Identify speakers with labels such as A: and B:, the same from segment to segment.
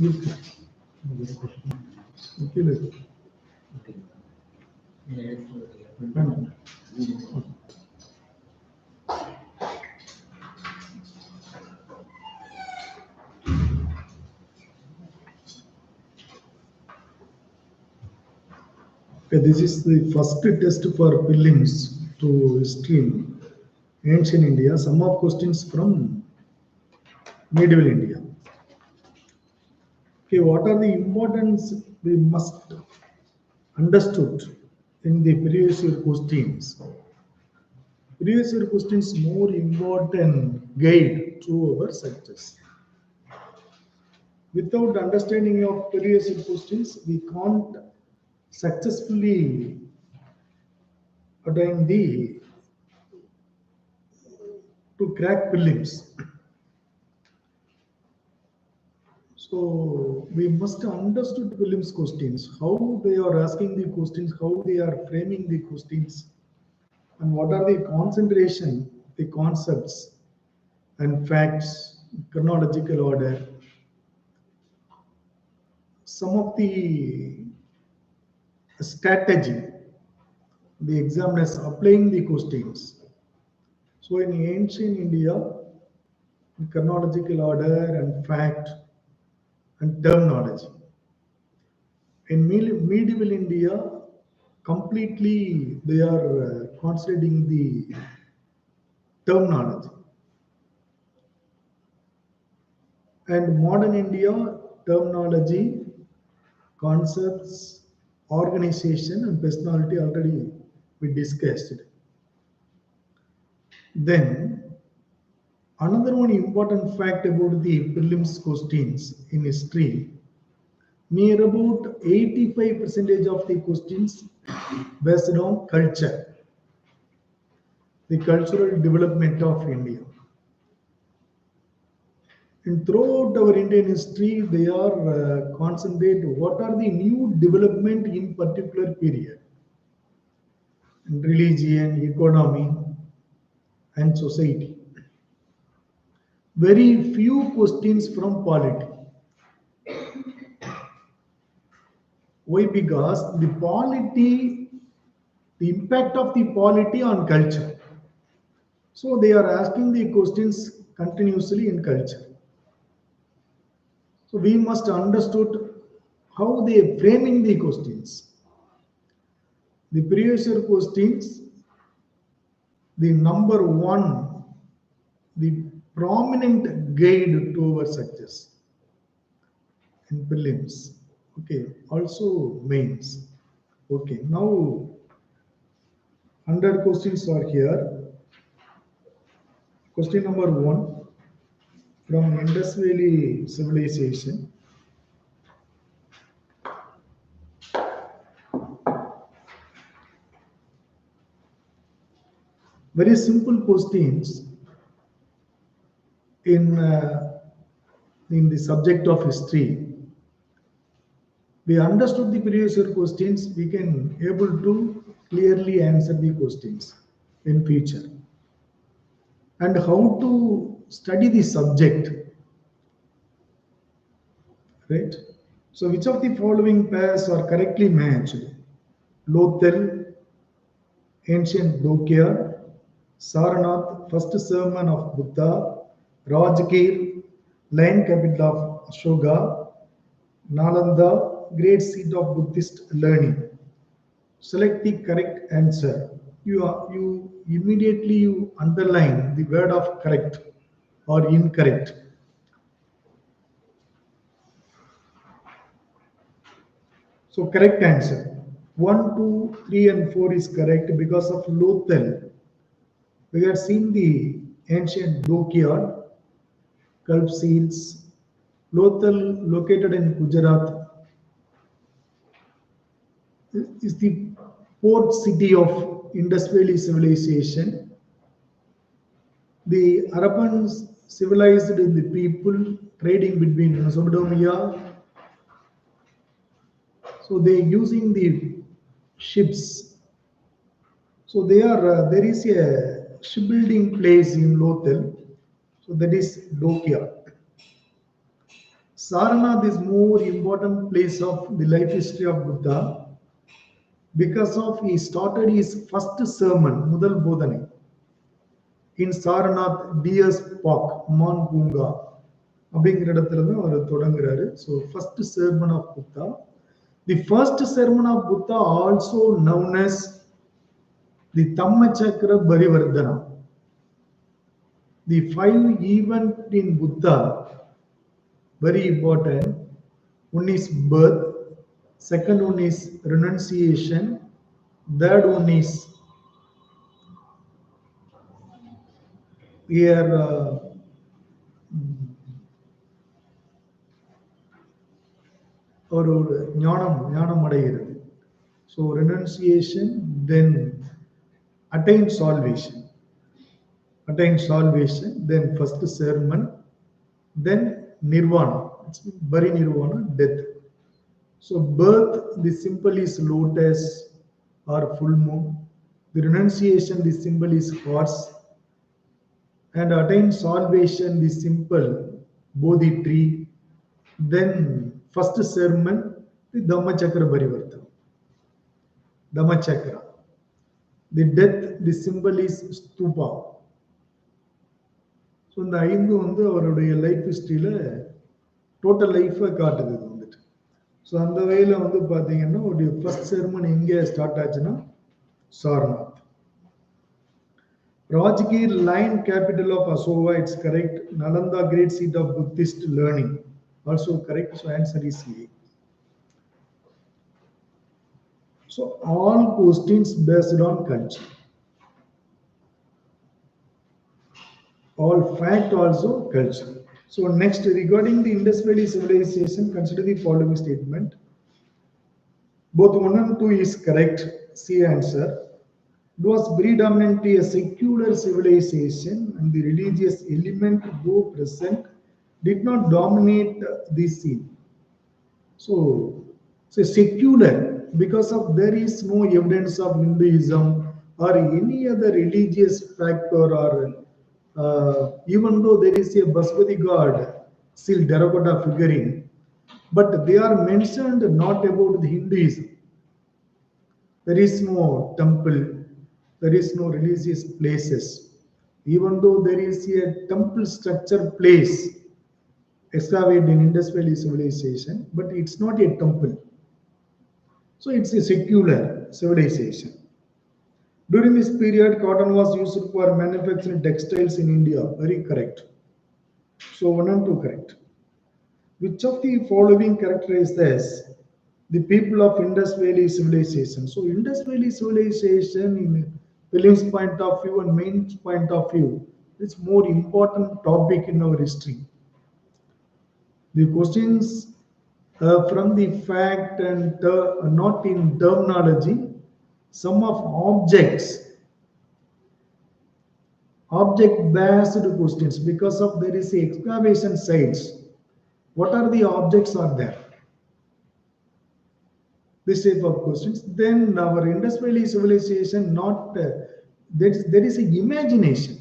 A: Okay. This is the first test for prelims to stream ancient India. Some of questions from medieval India. Okay, what are the importance we must understood in the previous year questions? Previous year questions more important guide to our success. Without understanding of previous year questions, we can't successfully attain the to crack prelims. So we must understood prelims questions, how they are asking the questions, how they are framing the questions, and what are the concentration, the concepts and facts, chronological order, some of the strategy, the examiners applying the questions. So in ancient India, in chronological order and fact and terminology. In medieval India, completely they are considering the terminology. And modern India, terminology, concepts, organization and personality already we discussed. Then another one important fact about the prelims questions in history, near about 85% of the questions based on culture, the cultural development of India. And throughout our Indian history, they are concentrate what are the new development in particular period, in religion, economy, and society. Very few questions from polity. Why? Because the polity, the impact of the polity on culture. So they are asking the questions continuously in culture. So we must understood how they are framing the questions. The previous year questions, the number one, the prominent guide to our success in prelims. Okay, also mains. Okay, now 100 questions are here. Question number 1 from Indus Valley Civilization. Very simple questions in the subject of history. We understood the previous year questions, we can able to clearly answer the questions in future. And how to study the subject, right? So which of the following pairs are correctly matched? Lothal, ancient Dokya, Saranath, first sermon of Buddha, Rajgir, lion capital of Ashoka, Nalanda, great seat of Buddhist learning. Select the correct answer. You immediately underline the word of correct or incorrect. So correct answer 1, 2, 3 and 4 is correct because of Lothal. We have seen the ancient dockyard, Gulf seals. Lothal, located in Gujarat, is the port city of Indus Valley Civilization. The Arabians civilized the people trading between Mesopotamia. So they using the ships. So there is a shipbuilding place in Lothal. So that is dockyard. Sarnath is more important place of the life history of Buddha because of he started his first sermon, Mudal Bodhane, in Sarnath Deer's Park, Man Punga. அப்படிங்கிற இடத்துல தான் அவர் தொடங்குறாரு. So first sermon of Buddha. The first sermon of Buddha also known as the Dhammachakra Parivardhana. The 5 events in Buddha, very important. One is birth, second one is renunciation, third one is here ஒரு ஞானம் அடைகிறது. So renunciation, then attain salvation, then first sermon, then nirvana, parinirvana, death. So birth, the symbol is lotus or full moon. The renunciation, the symbol is horse, and attain salvation, the symbol bodhi tree. Then first sermon, the Dhammachakra Parivardhana, Dhammachakra. The death, the symbol is stupa. So இந்த 5 வந்து அவருடைய life ஹிஸ்டரியில total லைஃபை காட்டுது வந்துட்டு. So அந்த வகையில் வந்து பார்த்தீங்கன்னா ஒரு ஃபர்ஸ்ட் செர்மன் எங்கே ஸ்டார்ட் ஆச்சுன்னா Sarnath. Rajgir line capital of Ashoka, it's correct. Nalanda great seat of Buddhist learning, also correct. So answer is A. So all questions based on culture, all fact also culture. So next, regarding the Indus Valley civilization, consider the following statement. Both 1 and 2 is correct. C answer. It was predominantly a secular civilization, and the religious element, though present, did not dominate the scene. So secular because of there is no evidence of Hinduism or any other religious factor, or even though there is a Basmati god still terracotta figurine, but they are mentioned not about the Hinduism. There is no temple, there is no religious places, even though there is a temple structure place excavated in Indus Valley civilization, but it's not a temple. So it's a secular civilization. During this period, cotton was used for manufacturing textiles in India. Very correct. So 1 and 2 correct. Which of the following characterizes the people of Indus Valley civilization? So Indus Valley civilization, in prelims point of view and mains point of view, is more important topic in our history. The questions from the fact and not in terminology, some of object based questions, because of there is excavation sites. What are the objects are there? This type of questions. Then our Indus Valley civilization, not there is a imagination.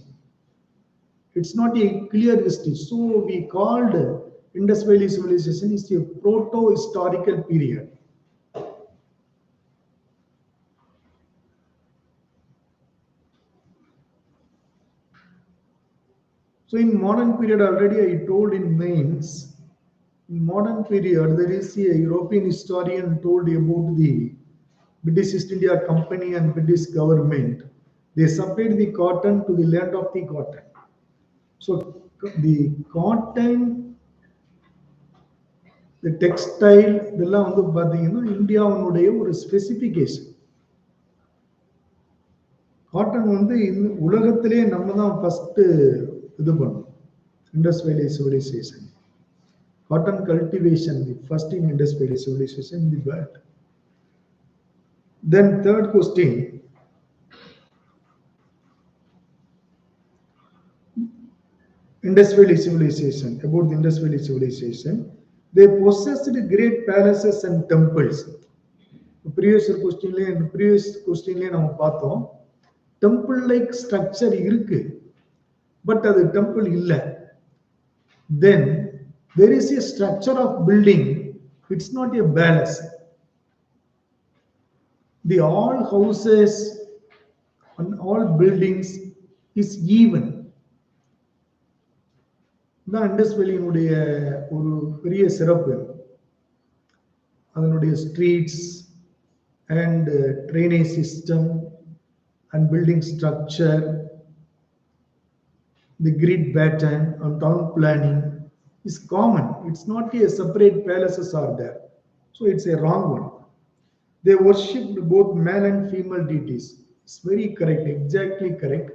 A: It's not a clear history. So we called Indus Valley civilization is a proto-historical period. So in modern period, already I told in mains, in modern period, there is a European historian told about the British East India Company and British government. They supplied the cotton to the land of the cotton. So the cotton, the textile, இதெல்லாம் வந்து பாத்தீங்கன்னா இந்தியாவுடைய ஒரு specification. Cotton வந்து உலகத்திலே நம்ம தான் first இது பண்ணோம். Indus Valley civilization, cotton cultivation, the first in Indus Valley civilization in the world. Then third question, Indus Valley civilization, about the Indus Valley civilization, they possessed great palaces and temples. Previous questionலயே நம்ம பார்த்தோம், temple like structure இருக்கு, but அது temple இல்ல. Then There is a structure of building, it's not a balance. The all houses and all buildings is even. The Indus Valley ஒரு பெரிய சிறப்பு. அதனுடைய streets and drainage system and building structure, the grid pattern and town planning is common. It's not a separate palaces are there. So it's a wrong one. They worshipped both male and female deities. It's very correct, exactly correct.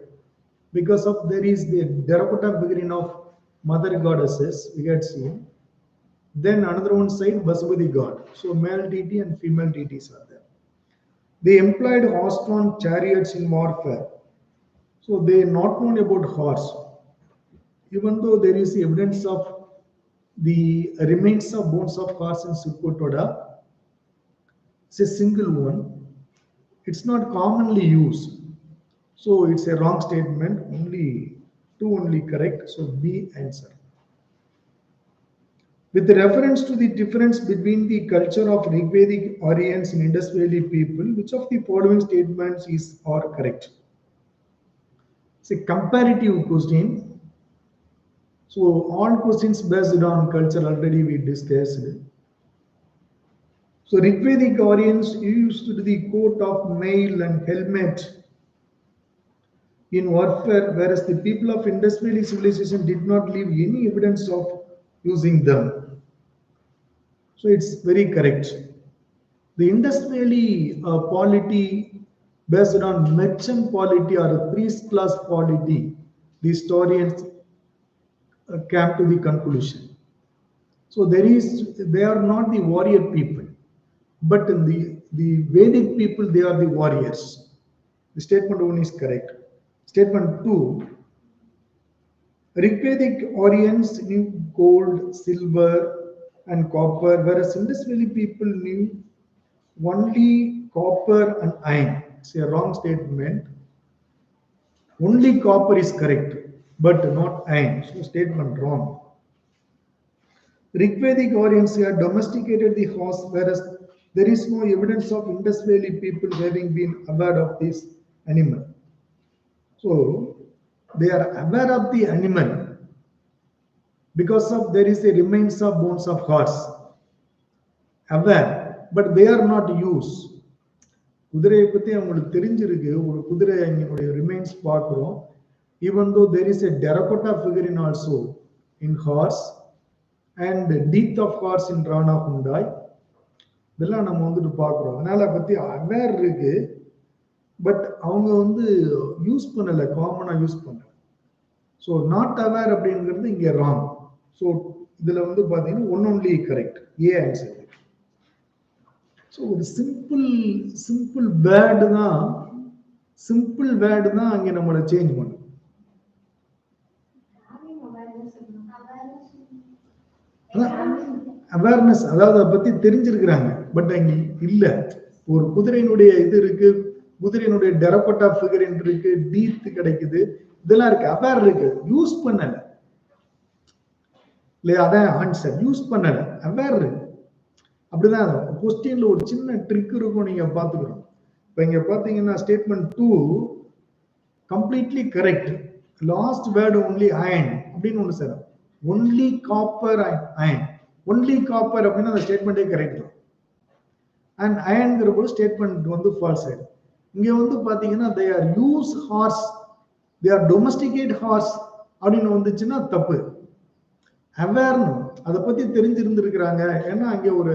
A: Because of there is the terracotta figurine of mother goddesses we had seen. Then another one side Vasubati god. So male deity and female deities are there. They employed horse-drawn chariots in warfare. So they not known about horse. Even though there is evidence of the remains of bones of horse in Sukotoda, it's a single one. It's not commonly used. So it's a wrong statement. Only two only correct. So B answer. With reference to the difference between the culture of Rigvedic Aryans and Indus Valley people, which of the following statements are correct? It's a comparative question. So all questions based on culture already we discussed. So Rigvedic Aryans used the coat of mail and helmet in warfare, whereas the people of Indus Valley civilization did not leave any evidence of using them. So it's very correct. The Indus Valley polity based on merchant polity or priest class polity, the historians came to the conclusion. So they are not the warrior people, but in the Vedic people, they are the warriors. The statement 1 is correct. Statement 2, Rigvedic Aryans knew gold, silver and copper, whereas Indus Valley people knew only copper and iron. It's a wrong statement. Only copper is correct, but not iron. So statement wrong. Rigvedic Aryans have domesticated the horse, whereas there is no evidence of Indus Valley people having been aware of this animal. So they are aware of the animal because of there is a remains of bones of horse. Aware, but they are not used. குதிரையை பத்தி அவங்களுக்கு தெரிஞ்சிருக்கு, ஒரு குதிரை அங்கனுடைய remains பார்க்கிறோம். Even though there is a terracotta figurine also in horse and teeth of horse in Rana Hundai, இதெல்லாம் நம்ம வந்துட்டு பார்க்கிறோம். அதனால பத்தி அவேர் இருக்கு, பட் அவங்க வந்து யூஸ் பண்ணல, காமனா யூஸ் பண்ணல. ஸோ நாட் அவேர் அப்படிங்கிறது இங்கே ராங். ஸோ இதுல வந்து பாத்தீங்கன்னா one only correct, A answer. So ஒரு சிம்பிள் வேர்டு தான் அங்கே நம்மளை சேஞ்ச் பண்ணும். அவேர்னஸ், அதாவது அதை பத்தி தெரிஞ்சிருக்கிறாங்க, பட் அங்க இல்ல. ஒரு குதிரையினுடைய இது இருக்கு, குதிரையினுடைய டெரகோட்டா ஃபிகரின் இருக்கு, டீத் கிடைக்குது, இதெல்லாம் இருக்கு, அவேர் இருக்கு, யூஸ் பண்ணல இல்லையா? அதான் ஆன்சர், யூஸ் பண்ணல, அவேர் இருக்கு. அப்படிதான் கொஸ்டின்ல ஒரு சின்ன ட்ரிக் இருக்கும், நீங்க பாத்துக்கணும். இப்ப இங்க பாத்தீங்கன்னா statement 2 completely correct. Last word only iron அப்படின்னு ஒண்ணு sir, only copper iron, only copper அப்படின்னா அந்த ஸ்டேட்மெண்டே கரெக்ட் தான். அண்ட் அயன்ங்கிற போது ஸ்டேட்மெண்ட் வந்து ஃபால்ஸ் ஆயிடும். இங்க வந்து பாத்தீங்கன்னா they are use horse, they are domesticate horse அப்படின்னு வந்துச்சுன்னா தப்பு. அவேர்னு அதை பத்தி தெரிஞ்சிருந்திருக்கிறாங்க, ஏன்னா அங்கே ஒரு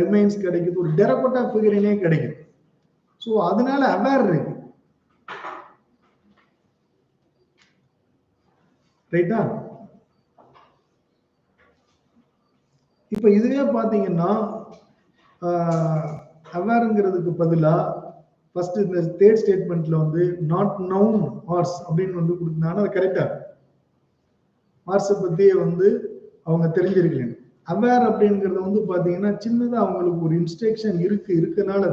A: ரிமைன்ஸ் கிடைக்குது, ஒரு டெரகோட்டா ஃபிகரினே கிடைக்குது. ஸோ அதனால அவேர் இருக்கு, ரைட்டா? இப்ப இதுவே பாத்தீங்கன்னா அவேர்ங்கிறதுக்கு பதிலா ஃபர்ஸ்ட் இந்த தேர்ட் ஸ்டேட்மெண்ட்ல வந்து நாட் நவுன் ஹார்ஸ் அப்படின்னு வந்து கொடுத்தாங்கன்னா அது கரெக்டா. ஹார்ஸை பத்தியே வந்து அவங்க தெரிஞ்சிருக்கல. அவேர் அப்படிங்கிறது வந்து பாத்தீங்கன்னா சின்னதா அவங்களுக்கு ஒரு இன்ஸ்ட்ரக்ஷன் இருக்கனால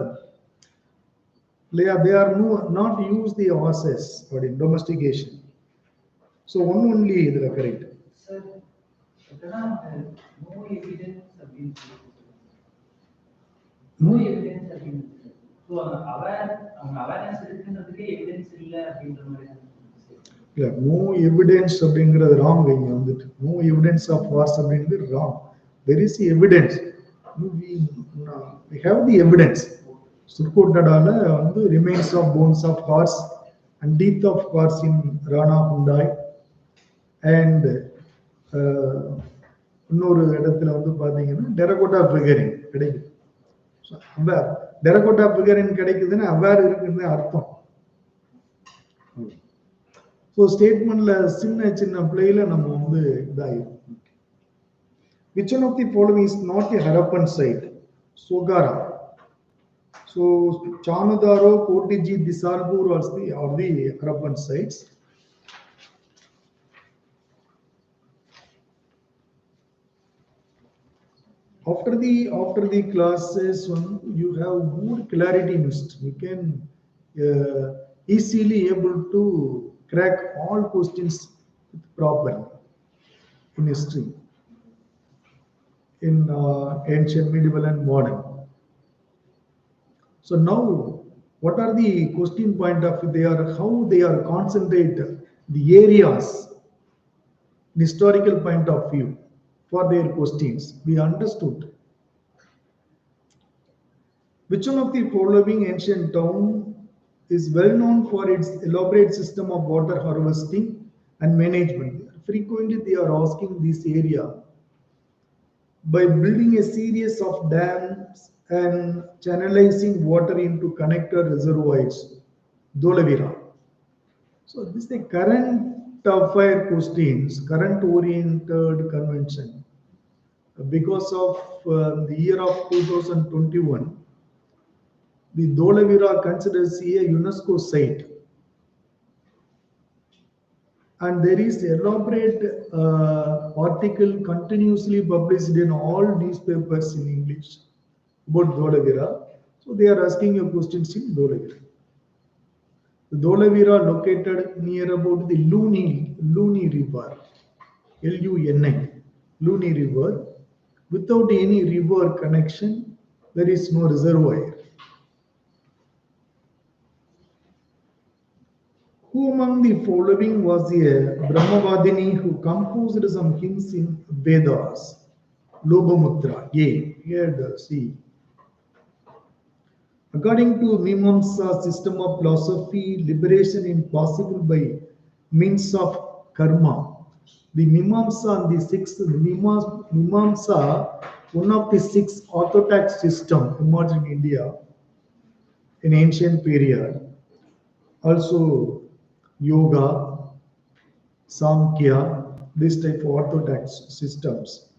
A: இல்லையா, they are not use the horses for domestication. So one only இதுல கரெக்ட்.
B: No evidence அப்படின்னு no evidence அப்படின்னு ஸோ அவங்க அவேர்னஸ் இருக்குன்றதுக்கே எவிடன்ஸ் இல்லை அப்படின்ற மாதிரி
A: இல்ல நோ எவிடன்ஸ் அப்படிங்கிறது ராங். இங்க வந்துட்டு நோ எவிடன்ஸ் ஆஃப் வார்ஸ் அப்படிங்கிறது wrong. There is evidence. we have the evidence. சுர்கோட்டடால வந்து remains of bones of horse and teeth of horse in Rana Hundai and இன்னொரு இடத்துல வந்து பாத்தீங்கன்னா டெரகோட்டா ஃபிகரிங் கிடைக்குது. அவ்வார் டெரகோட்டா ஃபிகரிங் கிடைக்குதுன்னா அவ்வாறு இருக்குன்னு அர்த்தம். ஸோ ஸ்டேட்மெண்ட்ல சின்ன சின்ன பிளேல நம்ம வந்து இதாயிரும். Which one of the following is not a Harappan site? Sogara. So Chanudaro, Kotiji, Disalpur are the Harappan sites. After the classes, you have more clarity missed. You can easily able to crack all questions properly in history, in ancient, medieval, and modern. So now, what are the question point of how they are concentrate the areas, the historical point of view for their questions. We understood. Which one of the following ancient town is well known for its elaborate system of water harvesting and management? Frequently, they are asking this area by building a series of dams and channelizing water into connector reservoirs. Dholavira. So this is the current affair questions, current oriented convention. Because of the year of 2021, the Dholavira considers a UNESCO site. And there is elaborate article continuously published in all newspapers in English about Dholavira. So they are asking you questions in Dholavira. The Dholavira located near about the Luni River, Luni, Luni River. Without any river connection, there is no reservoir. Who among the following was a Brahmavadini who composed some hymns in Vedas? Lobhamutra. A. Here, C. According to Mimamsa system of philosophy, liberation is possible by means of karma. The Mimamsa and the sixth Mimamsa, one of the six orthodox system emerged in India in ancient period. Also Yoga, Samkhya, this type of orthodox systems.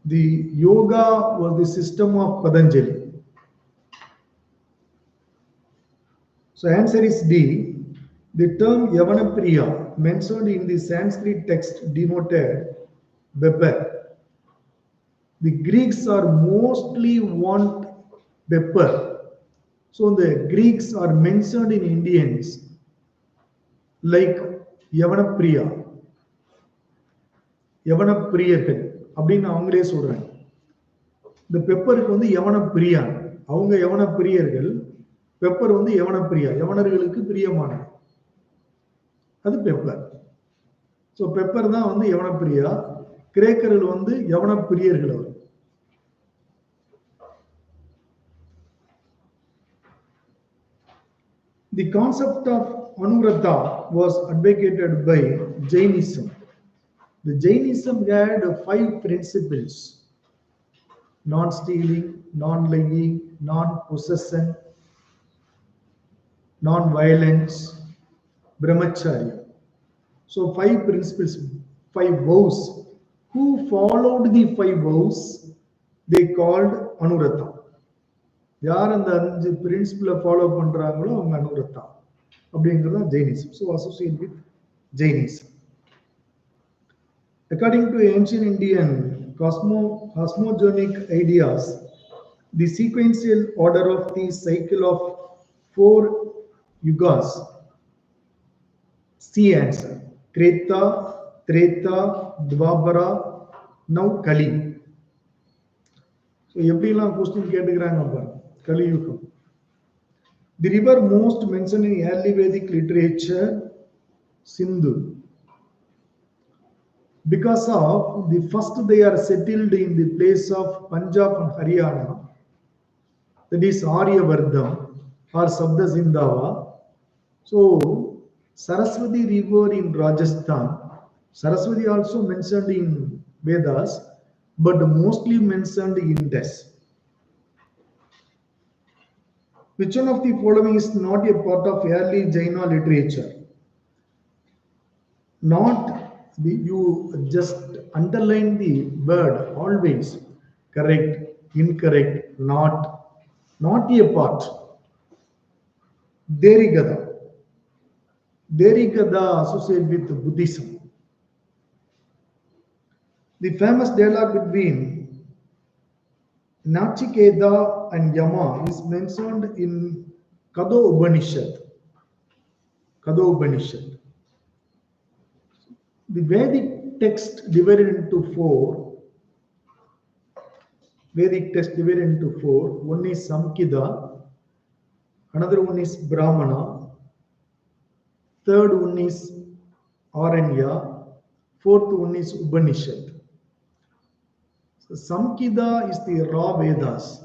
A: The Yoga was the system of Patanjali. So answer is D. The term Yavanapriya mentioned in the Sanskrit text denoted pepper. The Greeks are mostly want pepper. So the Greeks are mentioned in Indians like Yavanapriya. Yavanapiriyargal அப்படின்னு அவங்களே சொல்றாங்க. இந்த பெப்பருக்கு வந்து யவனப்பிரியா, அவங்க யவனப்பிரியர்கள், pepper வந்து யவனப்பிரியா, யவனர்களுக்கு பிரியமானது, அது pepper. So pepper தான் வந்து யவனப்பிரியா, கிரேக்கர்கள் வந்து யவனப்பிரியர்கள். அவர் the concept of Anuvrata was advocated by Jainism. The Jainism had 5 principles: non-stealing, non-lying, non-possession, non-violence, brahmacharya. So 5 principles, 5 vows. Who followed the 5 vows? They called Anuvrata. யார் அந்த 5 பிரின்சிபிளை follow பண்றாங்களோ அவங்க அனுரத்தா அப்படிங்கிறது தான் Jainism. So associate with Jainism. According to ancient Indian cosmogonic ideas, the sequential order of the cycle of 4 yugas. C answer: Treta, Treta, Dvapara, Now Kali. So every question Kali Yukam. The river most mentioned in early Vedic literature, Sindhu. Because of the first they are settled in the place of Punjab and Haryana, that is Aryavardham or Sabda Sindhava. So Saraswati river in Rajasthan, Saraswati also mentioned in Vedas, but mostly mentioned in Indus. Which one of the following is not a part of early Jaina literature? Not the, you just underline the word always. Correct, incorrect, not a part. Derigada. Derigada associated with Buddhism. The famous dialogue between Nachiketa and Yama is mentioned in Kado Upanishad. Kado Upanishad. The Vedic text divided into four. Vedic text divided into four. One is Samkhya, another one is Brahmana, third one is Aranya, fourth one is Upanishad. So Samkhya is the raw Vedas.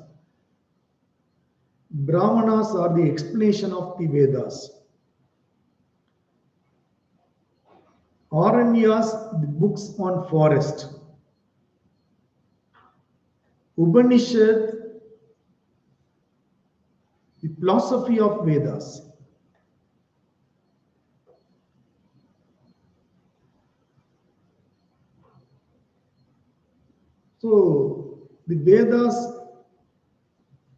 A: Brahmanas are the explanation of the Vedas. Aranyas, the books on forest. Upanishad, the philosophy of Vedas. So the Vedas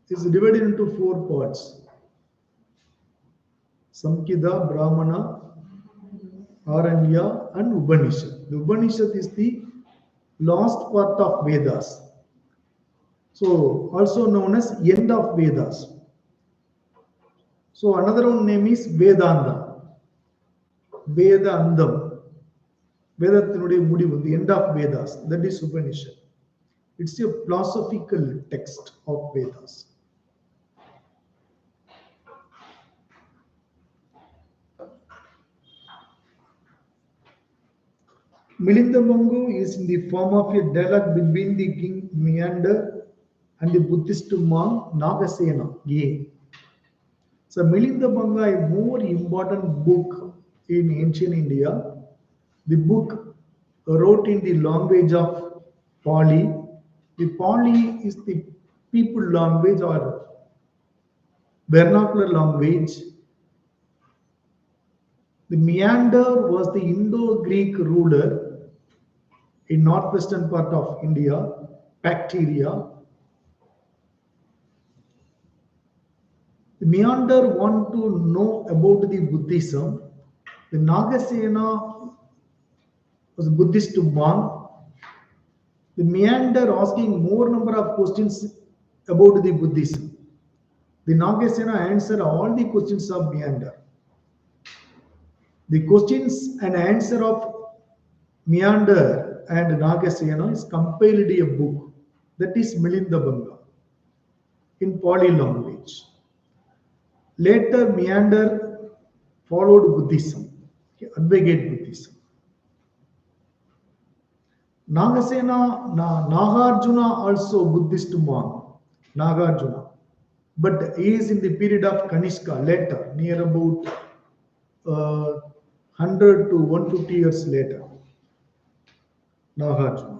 A: is divided into four parts. Samkhya, Brahmana, Aranya and Upanishad. The Upanishad is the last part of Vedas. So also known as end of Vedas. So another one name is Vedanta. Vedandam. Vedathanuடைய முடிவு, the end of Vedas. That is Upanishad. It's a philosophical text of Vedas. Milindabongo is in the form of a dialogue between the king Meander and the Buddhist monk Nagasena. Yeah. So Milindabonga is a more important book in ancient India. The book wrote in the language of Pali. The Pali is the people language or vernacular language. The Meander was the Indo-Greek ruler in northwestern part of India, Bactria. The Meander want to know about the Buddhism. The Nagasena was a Buddhist monk. The Meander asking more number of questions about the Buddhism. The Nagasena answer all the questions of Meander. The questions and answer of Meander and Nagasena is compiled in a book, that is Milindabanga in Pali language. Later Meander followed Buddhism, advocate Buddhism. Nagasena, Nagarjuna also Buddhist monk, Nagarjuna, but he is in the period of Kanishka, later, near about 100 to 150 years later. Nagarjuna.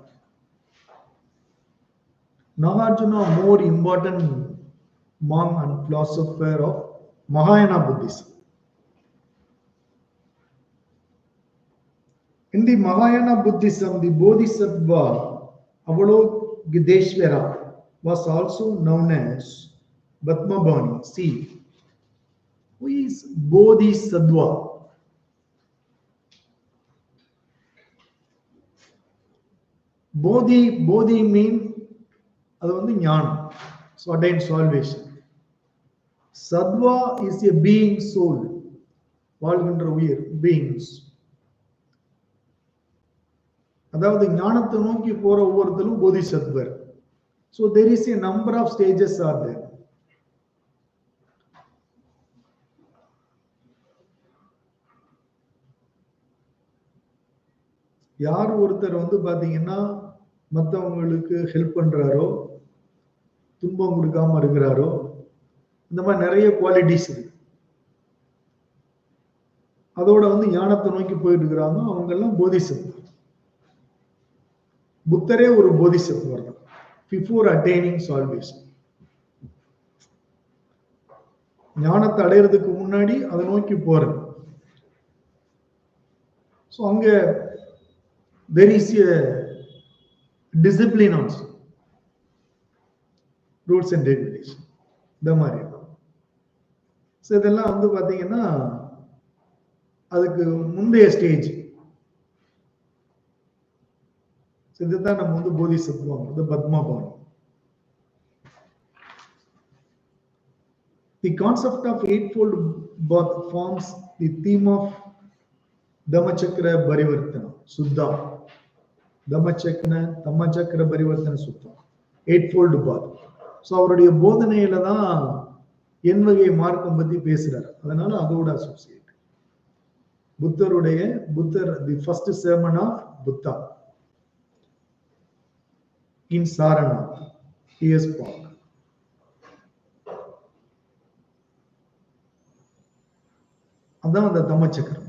A: Nagarjuna more important monk and philosopher of Mahayana Buddhism. In the Mahayana Buddhism, the Bodhisattva Avalokiteshvara was also known as Batmabani. See, who is Bodhisattva? Bodhi mean அது வந்து ஞானம், so attain salvation. Sattva is a being, soul, வாழ்கின்ற உயிர், beings. அதாவது ஞானத்தை நோக்கி போற ஒவ்வொருத்தரும் போதிசத்வர். So there is a number of stages are there. யார் ஒருத்தர் வந்து பாத்தீங்கன்னா மற்றவங்களுக்கு ஹெல்ப் பண்றாரோ, துன்பம் கொடுக்காம இருக்கிறாரோ, இந்த மாதிரி நிறைய குவாலிட்டிஸ் இருக்கு. அதோட வந்து ஞானத்தை நோக்கி போயிட்டு இருக்கிறாங்க, அவங்க எல்லாம் போதிசத்வர். புத்தரே ஒரு போதிசத்வர் தான். பிஃபோர் அட்டைனிங் சால்வேஷன், ஞானத்தை அடையிறதுக்கு முன்னாடி அதை நோக்கி போறது. ஸோ அங்க there is a discipline also, rules and regulation, இந்த மாதிரி. ஸோ இதெல்லாம் வந்து பாத்தீங்கன்னா அதுக்கு முந்தைய ஸ்டேஜ். இதுதான் நம்ம வந்து போதிசத்துவம், இது Padmapani. The concept of eightfold birth forms the theme of Dhammachakra Parivartana Suddha. Dhammachakra Parivartana Suddha, eightfold birth. So அவருடைய போதனையில தான் என் வகை மார்க்கம் பத்தி பேசுறாரு. அதனால அதோட associate. Buddha the first sermon of Buddha in Saranath, AAS Park. அதான் அந்த தம்மச்சக்கரம்.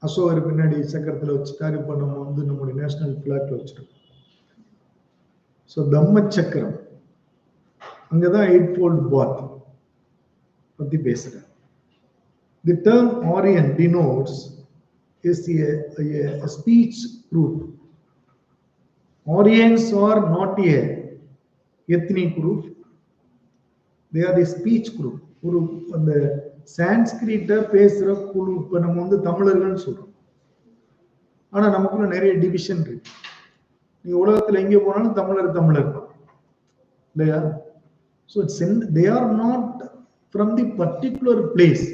A: அசோகர் பின்னாடி சக்கரத்துல வச்சுட்டாரு. இப்ப நம்ம வந்து நம்முடைய நேஷனல் பிளாக்ல வச்சிருக்கோம். ஸோ தம்மச்சக்கரம் அங்கதான் eightfold birth பத்தி பேசுறேன். The term Aryan denotes is a speech group. Aryans are not a ethnic group. They are the speech group. ஒரு அந்த சான்ஸ்கிரிட்ட பேசுற குழு. இப்ப நம்ம வந்து தமிழர்கள் சொல்றோம், ஆனா நமக்குள்ள நிறைய டிவிஷன் இருக்கு. நீங்க உலகத்துல எங்க போனாலும் தமிழர் இல்லையா? So they are not from the particular place.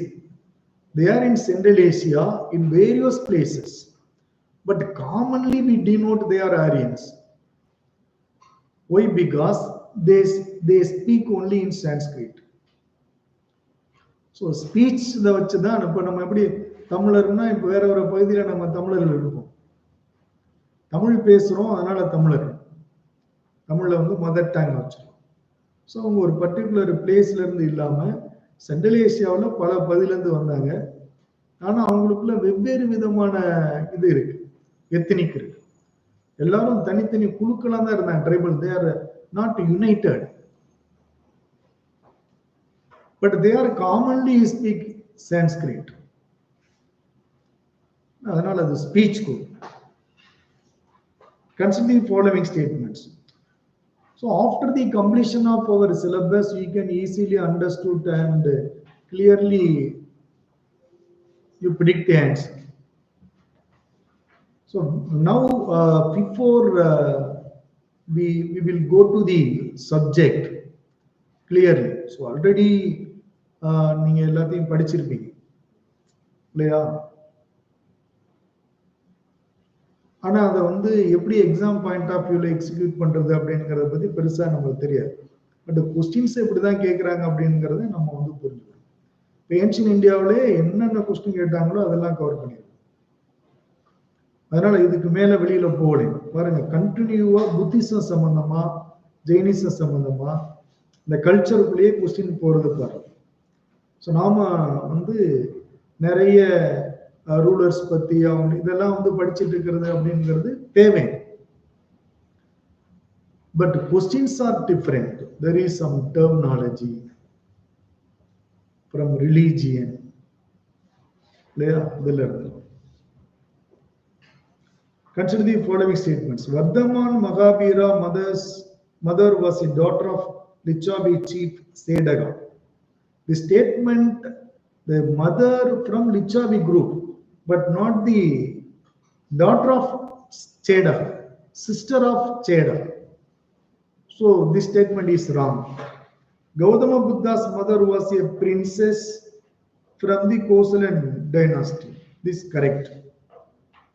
A: They are in Central Asia in various places, but commonly we denote they are Aryans. Why? Because they speak only in Sanskrit. So speech da vachதான். இப்ப நம்ம எப்படி தமிழர்னா இப்ப வேற ஒரு பகுதியில நம்ம தமிழர்கள் இருப்போம், தமிழ் பேசுறோம், அதனால தமிழ்ல வந்து மதர் டங் வச்சிருக்கோம். ஸோ அவங்க ஒரு பர்டிகுலர் பிளேஸ்ல இருந்து இல்லாம சென்ட்ரல் ஏசியாவில் பல பகுதியில இருந்து வந்தாங்க. ஆனா அவங்களுக்குள்ள வெவ்வேறு விதமான இது இருக்கு, எத்தனிக் இருக்கு. எல்லாரும் தனித்தனி குழுக்களா தான் இருந்தாங்க, tribal. They are not United, but they are commonly speak Sanskrit. அதனால அது ஸ்பீச் குழு. Consider the following statements. So after the completion of our syllabus, we can easily understood and clearly you predict the answer. So now before we will go to the subject clearly. So already நீங்க எல்லாத்தையும் படிச்சிருப்பீங்க இல்லையா? ஆனா அதை வந்து எப்படி exam point of வியூல execute பண்றது அப்படிங்கறத பத்தி பெருசா நமக்கு தெரியாது. பட் கொஸ்டின்ஸ் எப்படிதான் கேட்கறாங்க அப்படிங்கறத நம்ம வந்து புரிஞ்சுக்கணும். இப்போ ஏன்ஷியன் இந்தியாவிலே என்னென்ன கொஸ்டின் கேட்டாங்களோ அதெல்லாம் கவர் பண்ணிருக்கோம். அதனால இதுக்கு மேல வெளியில போகல. பாருங்க, கண்டினியூவா புத்திசம் சம்பந்தமா, ஜெயினிசம் சம்பந்தமா, இந்த கல்ச்சருக்குள்ளேயே கொஸ்டின் போறது பாருங்க. ஸோ நாம வந்து நிறைய ரூலர்ஸ் பத்தி அவங்க இதெல்லாம் வந்து படிச்சுட்டு இருக்கிறது அப்படிங்கிறது தேவை. But questions are different. There is some terminology from religion இல்லையா? இதுல இருந்து consider the following statements. Vardhaman Mahabira mother was a daughter of Lichavi chief Sedaga. The statement, the mother from Lichavi group, but not the daughter of Cheda, sister of Cheda. So this statement is wrong. Gautama Buddha's mother was a princess from the Kosalan dynasty. This is correct.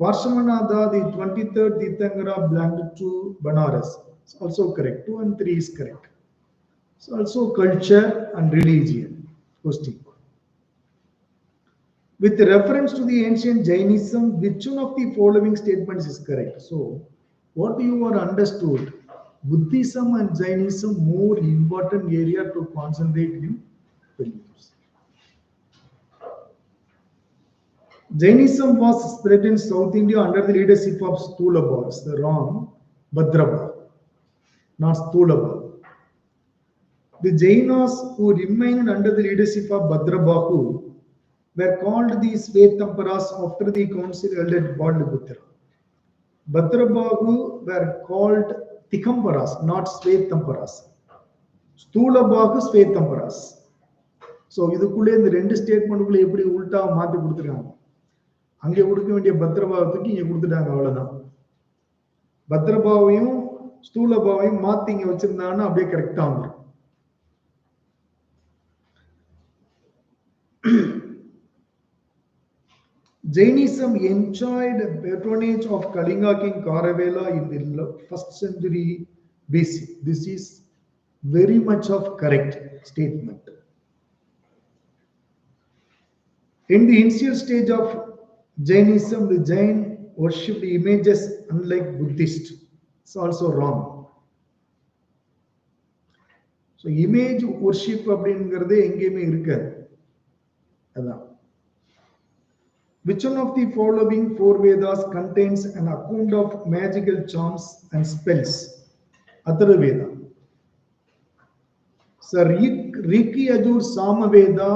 A: Parshamanatha, the 23rd Tirthankara, belonged to Banaras. It's also correct. 2 and 3 is correct. So also culture and religion. Question. With reference to the ancient Jainism, which one of the following statements is correct? So, what you are understood, Buddhism and Jainism more important area to concentrate in prelims. Jainism was spread in South India under the leadership of Stulaba. It's the wrong, Bhadraba, not Stulaba. The Jainas who remained under the leadership of Bhadrabahu were called the Svetambaras after the council held at Badliputra. Bhadrabahu were called Tikambaras, not Svetambaras. Stulabahu Svetambaras. So, இதுக்குள்ளே இந்த ரெண்டு ஸ்டேட்மெண்ட்டுக்குள்ள எப்படி உல்டா மாத்தி கொடுத்துருக்காங்க. அங்கே கொடுக்க வேண்டிய பத்ரபாவத்துக்கு இங்க கொடுத்துட்டாங்க, அவ்வளவுதான். பத்ரபாவையும் ஸ்தூலபாவையும் மாத்தி இங்க வச்சிருந்தாங்கன்னா அப்படியே கரெக்டா வந்துடும். Jainism enjoyed patronage of Kalinga king Karavela in the 1st century BC. This is very much of correct statement. In the initial stage of Jainism, the Jain worshipped images unlike Buddhist. It's also wrong. So image worship அப்படிங்கிறது எங்கேயுமே இருக்காது. அதான். Which one of the following 4 Vedas contains an account of magical charms and spells? Atharvaveda. So Riki, Yajur, Samaveda,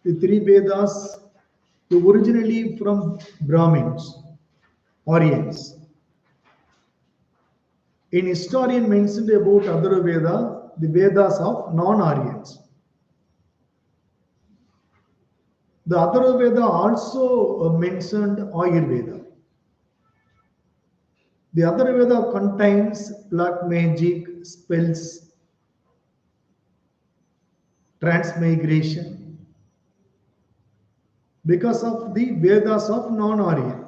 A: the 3 Vedas, originally from Brahmins, Aryans. An historian mentioned about Atharvaveda, the Vedas of non-Aryans. The Atharvaveda also mentioned Ayurveda. The Atharvaveda contains black magic, spells, transmigration, because of the Vedas of non-Aryan.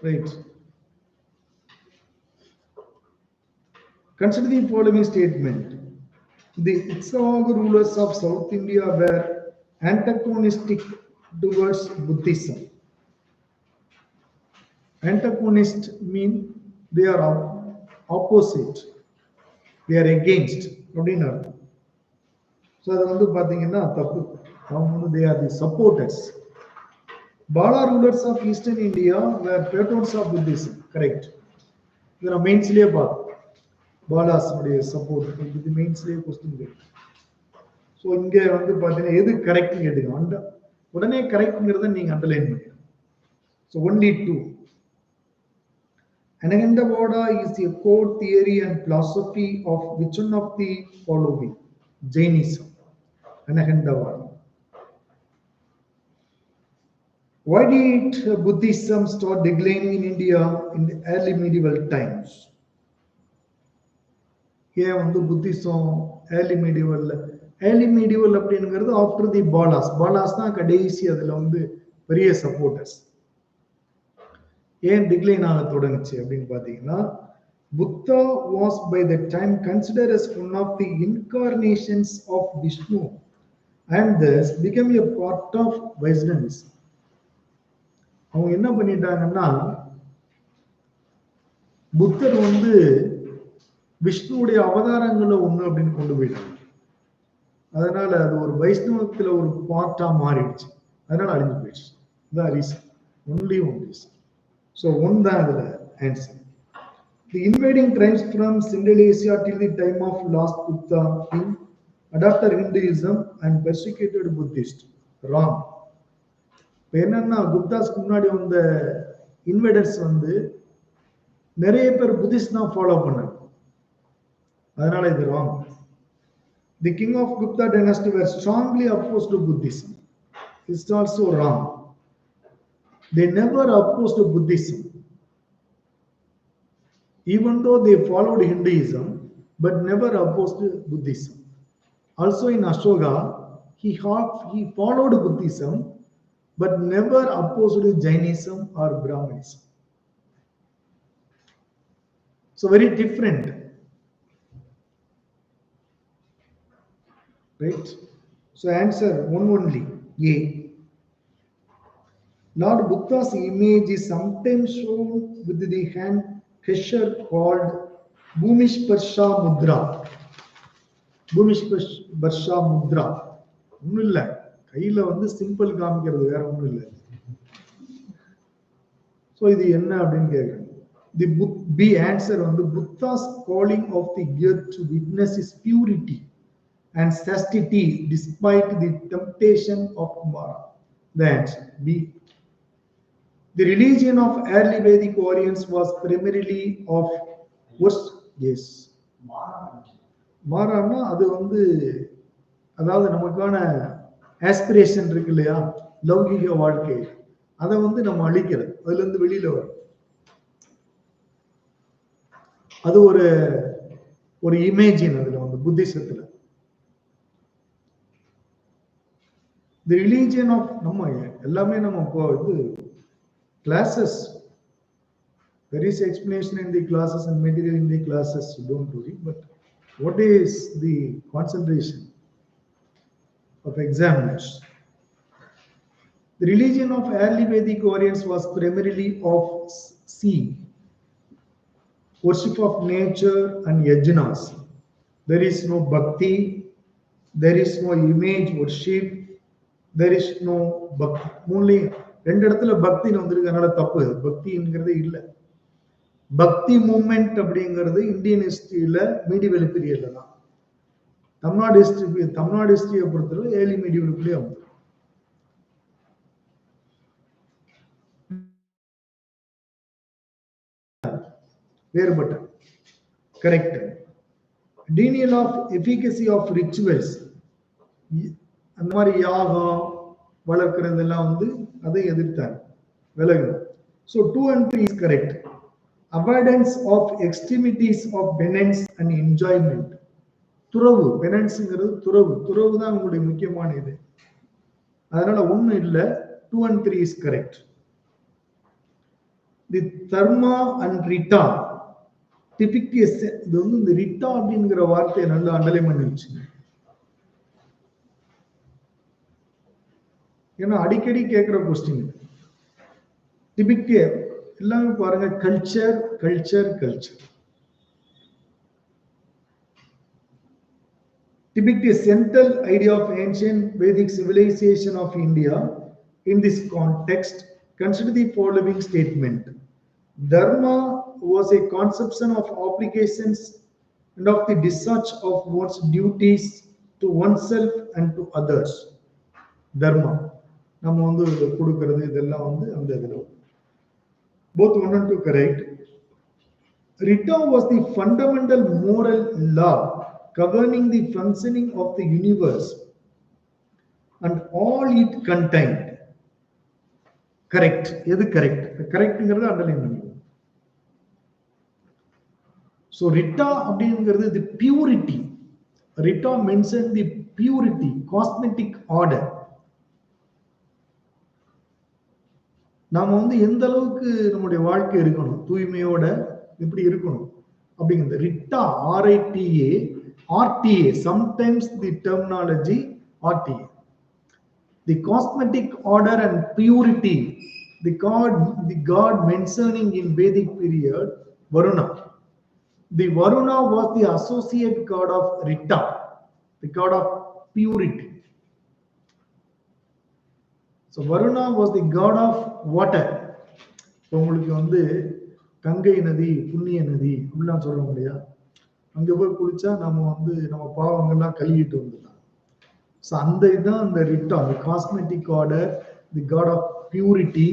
A: Right. Consider the following statement. The Iksavaga rulers of South India were antagonistic towards Buddhism. Antagonist mean they are opposite. They are against. So they are the supporters. Bala rulers of Eastern India were patrons of Buddhism. Correct. There are main slave path. Balas support. The main slave question. So இங்கே வந்து பாத்தீங்கன்னா எது correct கேட்டுங்க. உடனே கரெக்ட்ங்கிறத நீங்க underline பண்ணுங்க. So only 2. Anagandavada is a core theory and philosophy of which one of the following? Jainism. Anagandavada. Why did Buddhism start declining in India in the early medieval times? Here on the Buddhism early medieval அப்படிங்கிறது after the Balas தான் கடைசி அதுல வந்து பெரிய supporters. ஏன் decline ஆக தொடங்குச்சு அப்படின்னு பாத்தீங்கன்னா, Buddha was by that time considered as one of the incarnations of Vishnu and thus became a part of Vaishnavism. அவங்க என்ன பண்ணிட்டாங்கன்னா, புத்தர் வந்து விஷ்ணுவுடைய அவதாரங்களை ஒண்ணு அப்படின்னு கொண்டு போயிட்டாங்க. அதனால அது ஒரு வைஷ்ணவத்துல ஒரு பார்ட்டா மாறிடுச்சு. அதனால அழிஞ்சு போயிடுச்சு. இதான் reason. Only one reason. So one தான் அதுல answer. The invading tribes from Central Asia till the time of last Buddha king adopted Hinduism and persecuted Buddhists. Wrong. என்னன்னா குப்தாஸ்க்கு முன்னாடி வந்த இன்வேடர்ஸ் வந்து நிறைய பேர் புத்திஸ்ட் தான் ஃபாலோ பண்ணாங்க. அதனால இது wrong. The king of Gupta dynasty were strongly opposed to Buddhism. It's also wrong. They never opposed to Buddhism, even though they followed Hinduism, but never opposed to Buddhism. Also in Ashoka, he followed Buddhism, but never opposed Jainism or Brahmanism. So very different, right? So answer one only, A. Lord Buddha's image is sometimes shown with the hand gesture called Bhumishparsha Mudra. Bhumishparsha Mudra. ஒன்றும் இல்லை, கையில வந்து simple காமிக்கிறது, வேற ஒன்றும் இல்லை. So இது என்ன அப்படின்னு கேட்குறேன். The B answer வந்து Buddha's calling of the earth to witness his purity and chastity despite the temptation of Kumara. The answer B. The religion of early Vedic Orients was primarily of yes. மாறான்னா அது வந்து அதாவது நமக்கான aspiration இருக்கு இல்லையா, லௌகிக வாழ்க்கை, அதை வந்து நம்ம அழிக்கிறது, அதுல இருந்து வெளியில வரும். அது ஒரு இமேஜின் அதுல வந்து புத்திசத்துல. தி ரிலீஜியன் ஆஃப் நம்ம எல்லாமே நம்ம இப்போ இது classes, there is explanation in the classes and material in the classes, so don't worry. But what is the concentration of examiners? The religion of early Vedic Orients was primarily of C, worship of nature and yajnas. There is no bhakti, there is no image worship, there is no bhakti. Only ரெண்டு இடத்துல பக்தின்னு வந்திருக்கனால தப்பு, பக்திங்கிறதே இல்லை. பக்தி moment அப்படிங்கிறது Indian ஹிஸ்டரியில medieval பீரியட்ல தான். தமிழ்நாடு ஹிஸ்டரியை பொறுத்தவரை ஏர்லி மீடிவல் பீரியட் வந்து வேறுபட்ட. Correct. Denial of efficacy of rituals, அந்த மாதிரி யாகம் வளர்க்கறதெல்லாம் வந்து அதை எதிர்த்தாங்க, விலகணும். So 2 and 3 is correct. Avoidance of extremities of penance and enjoyment. துறவு, பெனன்ஸ்ங்கிறது துறவு தான் உங்களுடைய முக்கியமான இது. அதனால ஒண்ணு இல்ல, 2 and 3 is correct. The dharma and rita typically, இது வந்து இந்த ரிட்டா அப்படிங்கிற வார்த்தையை நல்லா அண்டர்லைன் பண்ணி வச்சுங்க. ஏன்னா அடிக்கடி கேட்கிற கொஸ்டின். டிபிக்டிய எல்லாமே பாருங்க, culture culture culture. Typically, a central idea of ancient Vedic civilization of India. In this context, consider the following statement. Dharma was a conception of obligations and of the discharge of one's duties to oneself and to others. Dharma. நம்ம வந்து கொடுக்கிறது இதெல்லாம் வந்து அந்த இதுல. Both 1 and 2 correct. Rita was the fundamental moral law governing the functioning of the universe and all it contained. Correct. எது correct? கரெக்ட்ங்கிறது underline பண்ணுங்க. So Rita அப்படிங்கிறது the purity. Rita mentioned the purity, cosmetic order. நாம வந்து எந்த அளவுக்கு நம்முடைய வாழ்க்கை இருக்கணும், தூய்மையோட எப்படி இருக்கணும் அப்படிங்கிறது. ரிட்டா, RITA, RTA, sometimes the terminology RTA. The cosmetic order and purity, the god mentioning in Vedic period, Varuna. The Varuna was the associate god of Rita, the god of purity. So Varuna was the god of water. உங்களுக்கு வந்து கங்கை நதி, புண்ணிய நதி அப்படிலாம் சொல்றோம் இல்லையா, அங்க போய் குளிச்சா நம்ம வந்து நம்ம பாவங்கள்லாம் கழுவிட்டு வந்துடலாம். ஸோ அந்த இதுதான் அந்த ரிட்டா, the cosmetic order, the god of purity,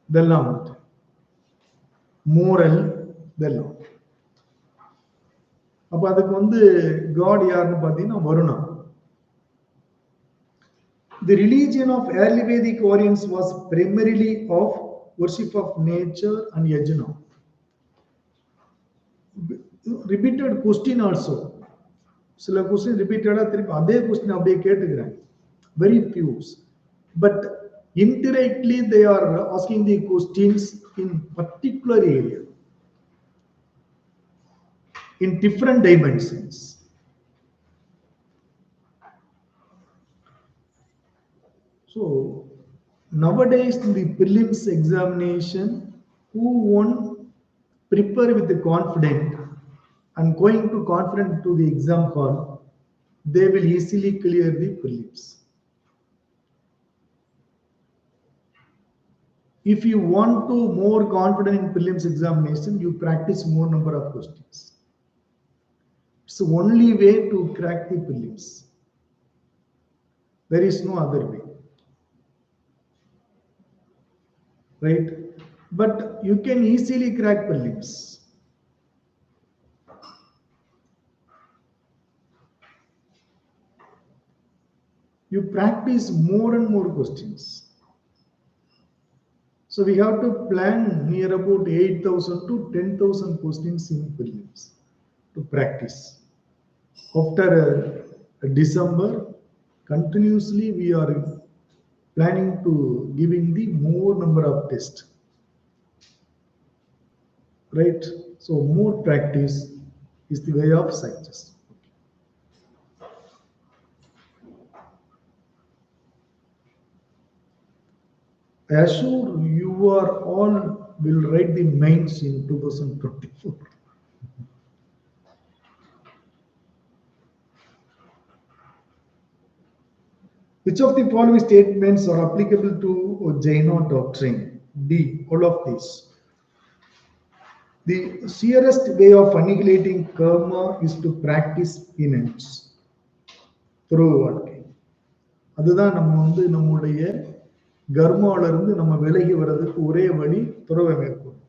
A: இதெல்லாம் வந்து மோரல் இதெல்லாம். அப்ப அதுக்கு வந்து காட் யாருன்னு பார்த்தீங்கன்னா Varuna. The religion of early Vedic Orients was primarily of worship of nature and yajna. Repeated question also. சில question repeated திருப்பி அதே question அப்படியே கேட்டுக்கிறாங்க. very few. But indirectly, they are asking the questions in particular area, in different dimensions. So nowadays in the prelims examination, who won't prepare with the confidence and going to confident to the exam hall, they will easily clear the prelims. If you want to more confident in prelims examination, you practice more number of questions. It's the only way to crack the prelims. There is no other way. Right? But you can easily crack prelims. You practice more and more questions. So we have to plan near about 8,000 to 10,000 questions in prelims to practice. After December, continuously we are planning to giving the more number of tests. Right? So more practice is the way of success. I assure you are all will write the mains in 2024. Which of the following statements are applicable to Jaina doctrine? D. All of these. The surest way of annihilating karma is to practice penance through வாழ்க்கை. அதுதான் நம்முடைய கர்மால இருந்து நம்ம விலகி வர்றதுக்கு ஒரே வழி துறவை மேற்கொள்ளும்.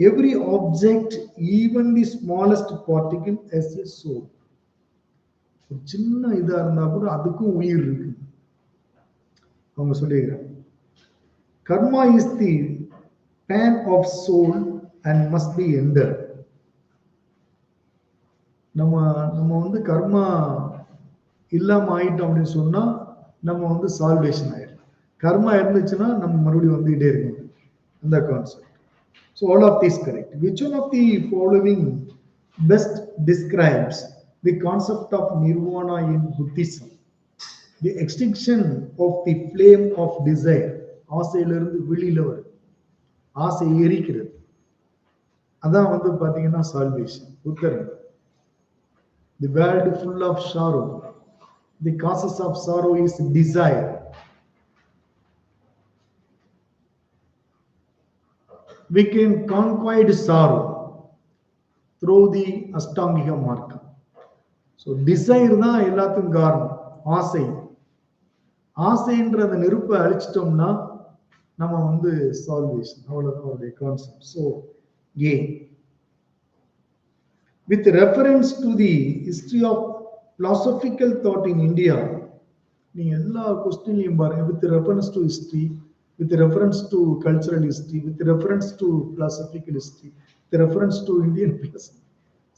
A: Every object, even the smallest particle, has a soul. ஒரு சின்ன இதா இருந்தா கூட அதுக்கும் உயிர் இருக்கு. அவங்க சொல்லிடுறாங்க. Karma is the pan of soul and must be ended. நம்ம கர்மா இல்லாம ஆயிட்டோம் அப்படின்னு சொன்னா நம்ம சால்வேஷன் ஆயிடும். கர்மா இருந்துச்சுன்னா நம்ம மறுபடியும் வந்துகிட்டே இருக்கணும். அந்த concept. So all of these correct. Which one of the following best describes the concept of nirvana in Buddhism? The extinction of the flame of desire. ஆசையிலிருந்து வெளியில வரும். ஆசை எரிக்கிறது. அதான் பாத்தீங்கன்னா salvation. Buddha. The world full of sorrow. The causes of sorrow is desire. We can conquer sorrow through the Ashtangika marga. So desire தான் எல்லாத்துக்கும் காரணம். ஆசை. ஆசைன்ற அந்த நெருப்பை அழிச்சிட்டோம்னா நம்ம சால்வேஷன். அவ்வளவுதான் அவருடைய concept. So A. With reference to the history of philosophical thought in India, நீங்க எல்லா கொஸ்டின்லயும் பாருங்க. With reference to history, with reference to cultural history, with reference to philosophical history, with reference to Indian philosophy.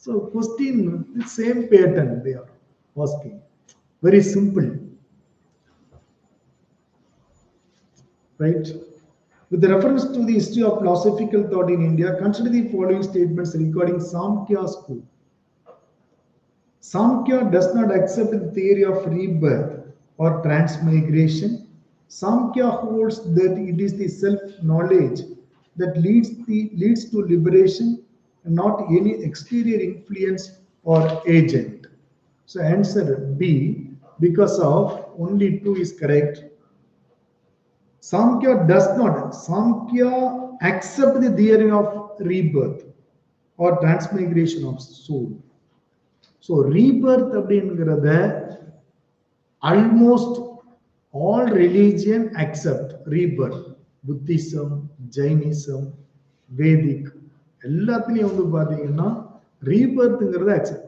A: So question, the same pattern they are asking. Very simple. Right? With reference to the history of philosophical thought in India, consider the following statements regarding Samkhya school. Samkhya does not accept the theory of rebirth or transmigration. Samkhya holds that it is the self-knowledge that leads to liberation and not any exterior influence or agent. So answer B, because of only 2 is correct. Samkhya does not. Samkhya accept the theory of rebirth or transmigration of soul. So rebirth அப்படிங்கிறத almost all religion accept rebirth. Buddhism, Jainism, Vedic எல்லாத்துலயும் பாத்தீங்கன்னா rebirthங்கிறத accept.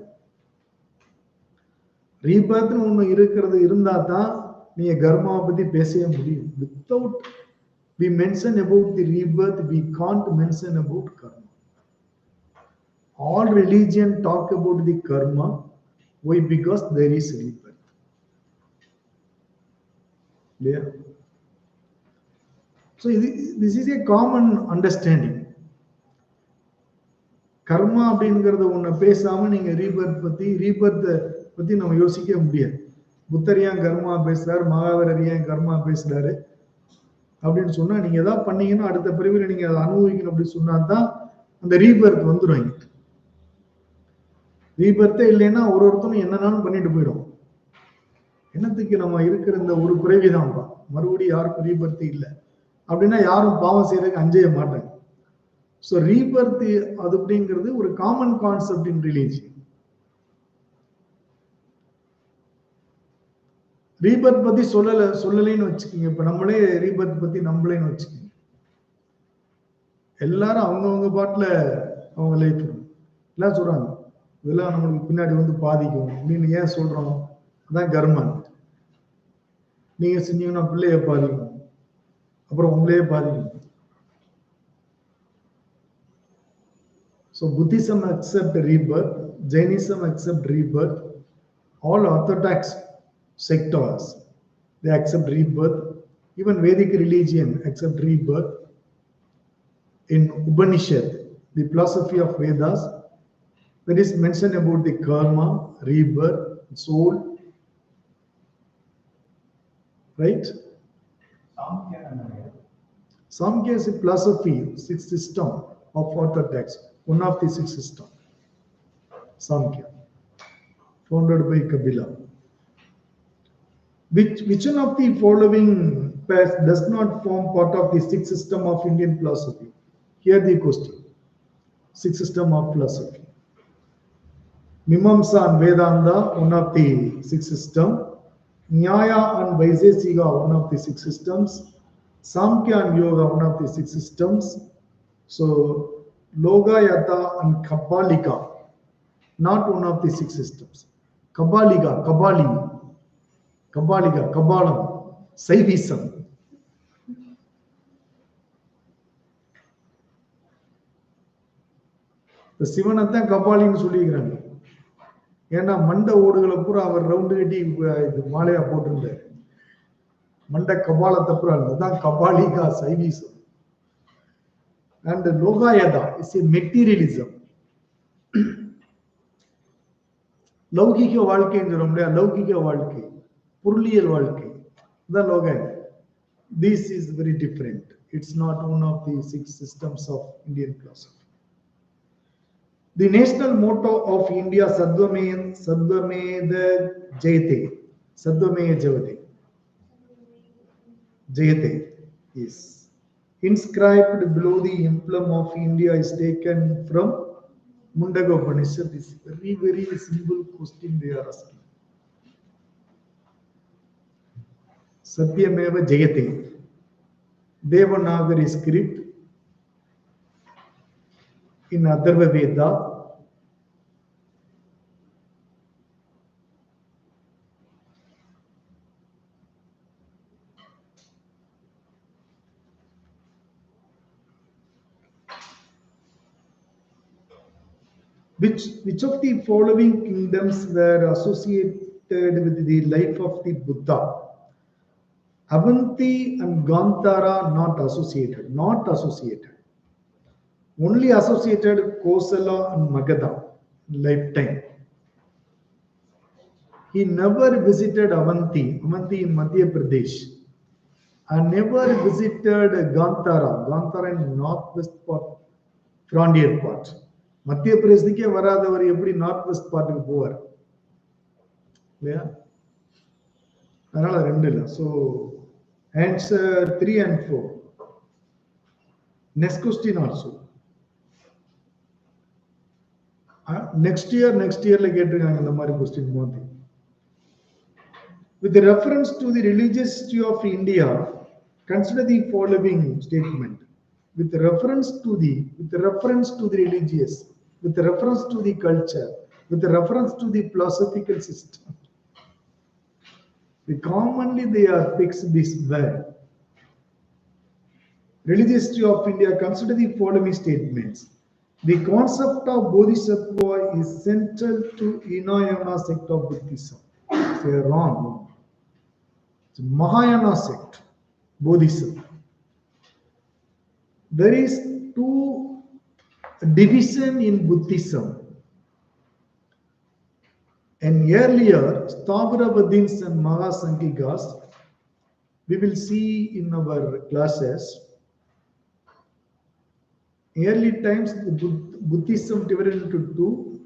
A: rebirth ஒண்ணு இருந்தா தான் நீங்க கர்மாவை பத்தி பேசவே முடியும். Without we mention about the rebirth, we can't mention about karma. All religion talk about the karma. Why? Because there is rebirth. Yeah. So this is a common understanding. கர்மா அப்படிங்கிறது ஒண்ணு பேசாம நீங்க ரீபர்த் பத்தி நம்ம யோசிக்க முடியாது. புத்தர் ஏன் கர்மா பேசுறாரு, மகாவீரர் ஏன் கர்மா பேசுறாரு அப்படின்னு சொன்னா, நீங்க ஏதாவது பண்ணீங்கன்னா அடுத்த பிறவில நீங்க அதை அனுபவிக்கணும் அப்படின்னு சொன்னாதான் அந்த ரீபர்த் வந்துடும். ரீபர்த்தே இல்லைன்னா ஒருத்தனும் என்னன்னாலும் பண்ணிட்டு போயிடும். என்னத்துக்கு நம்ம இருக்கிற இந்த ஒரு பிறவிதான்ப்பா, மறுபடியும் யாருக்கும் ரீபர்த் இல்லை அப்படின்னா யாரும் பாவம் செய்யறதுக்கு அஞ்சைய மாட்டாங்க. ஸோ ரீபர்த் அது அப்படிங்கிறது ஒரு common concept in religion. Rebirth பத்தி சொல்லலைன்னு வச்சுக்கோங்க. இப்ப நம்மளே ரீபர்த் பத்தி நம்மளேன்னு வச்சுக்கோங்க. எல்லாரும் அவங்கவுங்க பாட்டுல அவங்க லைஃப் எல்லாம் சொல்றாங்க, இதெல்லாம் நம்மளுக்கு பின்னாடி வந்து பாதிக்கும் அப்படின்னு ஏன் சொல்றோம்? அதான் கர்மம். நீங்க செஞ்சீங்கன்னா பிள்ளைய பாதிக்கும், அப்புறம் உங்களையே பாதிக்கும். So Buddhism accept rebirth, Jainism accept rebirth, all orthodox sectors they accept rebirth, even Vedic religion accept rebirth. In Upanishad, the philosophy of Vedas, there is mention about the karma, rebirth, soul, right? Samkhya is a philosophy, sixth system of orthodox, one of the six systems. Samkhya, founded by Kapila. Which one of the following pairs does not form part of the sixth system of Indian philosophy? Here the question. Sixth system of philosophy. Mimamsa and Vedanta, one of the six systems. Nyaya and Vaisesika, one of the six systems. Samkhya and Yoga, one of the six systems. So Logayata and Kapalika, not one of the six systems. Kabalika, Kabbalam, Saivism. The சிவனத்தான் கபாலின்னு சொல்லிக்கிறாங்க. ஏன்னா மண்ட ஓடுகளை பூரா அவர் round கட்டி மாலையா போட்டிருந்தார். மண்ட கபாலத்தை பூரா அதுதான் கபாலிகா, Saivism. And Logayada is a materialism. லௌகிக வாழ்க்கைன்னு சொல்ல முடியாது, லௌகிக வாழ்க்கை, பொருளியல் வாழ்க்கை, the Logayada. This is very different. It's not one of the six systems of Indian philosophy. The national motto of India, Sadvameda Jayate, Sadvameda Jayate, is inscribed below the emblem of India is taken from Mundaka Upanishad. This is very, very simple question they are asking. Satyameva Jayate, Devanagari script in Atharva Veda. Which of the following kingdoms were associated with the life of the Buddha? Avanti and Gandhara not associated. Only associated Kosala and Magadha lifetime. He never visited Avanti in Madhya Pradesh, and never visited Gandhara in northwest part, frontier part. மத்திய பிரதேசத்துக்கே வராதவர் எப்படி north west பார்ட்டுக்கு போவார் இல்லையா? அதனால ரெண்டு இல்லை. So answer 3 and 4. Next question also next இயர்ல கேட்டிருக்காங்க இந்த மாதிரி கொஸ்டின் மாதிரி. With reference to the religious history of India, consider the following statement. With reference to the religious, with reference to the culture, with reference to the philosophical system, commonly they are fixed this way. Religious history of India, consider the following statements. The concept of Bodhisattva is central to Hinayana sect of Buddhism. They are wrong. Mahayana sect, Bodhisattva. There is two division in Buddhism. And earlier, Sthaviravadins and Mahasangikas, we will see in our classes. Early times, the Buddhism divided into two.